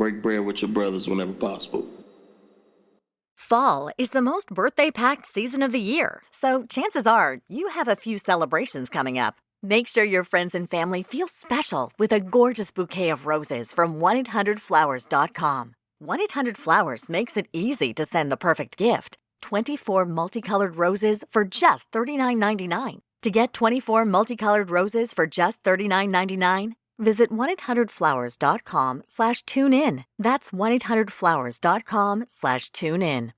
break bread with your brothers whenever possible. Fall is the most birthday-packed season of the year, so chances are you have a few celebrations coming up. Make sure your friends and family feel special with a gorgeous bouquet of roses from 1-800-Flowers.com. 1-800-Flowers makes it easy to send the perfect gift. 24 multicolored roses for just $39.99. To get 24 multicolored roses for just $39.99, visit 1-800-Flowers.com/tunein. That's 1-800-Flowers.com/tunein.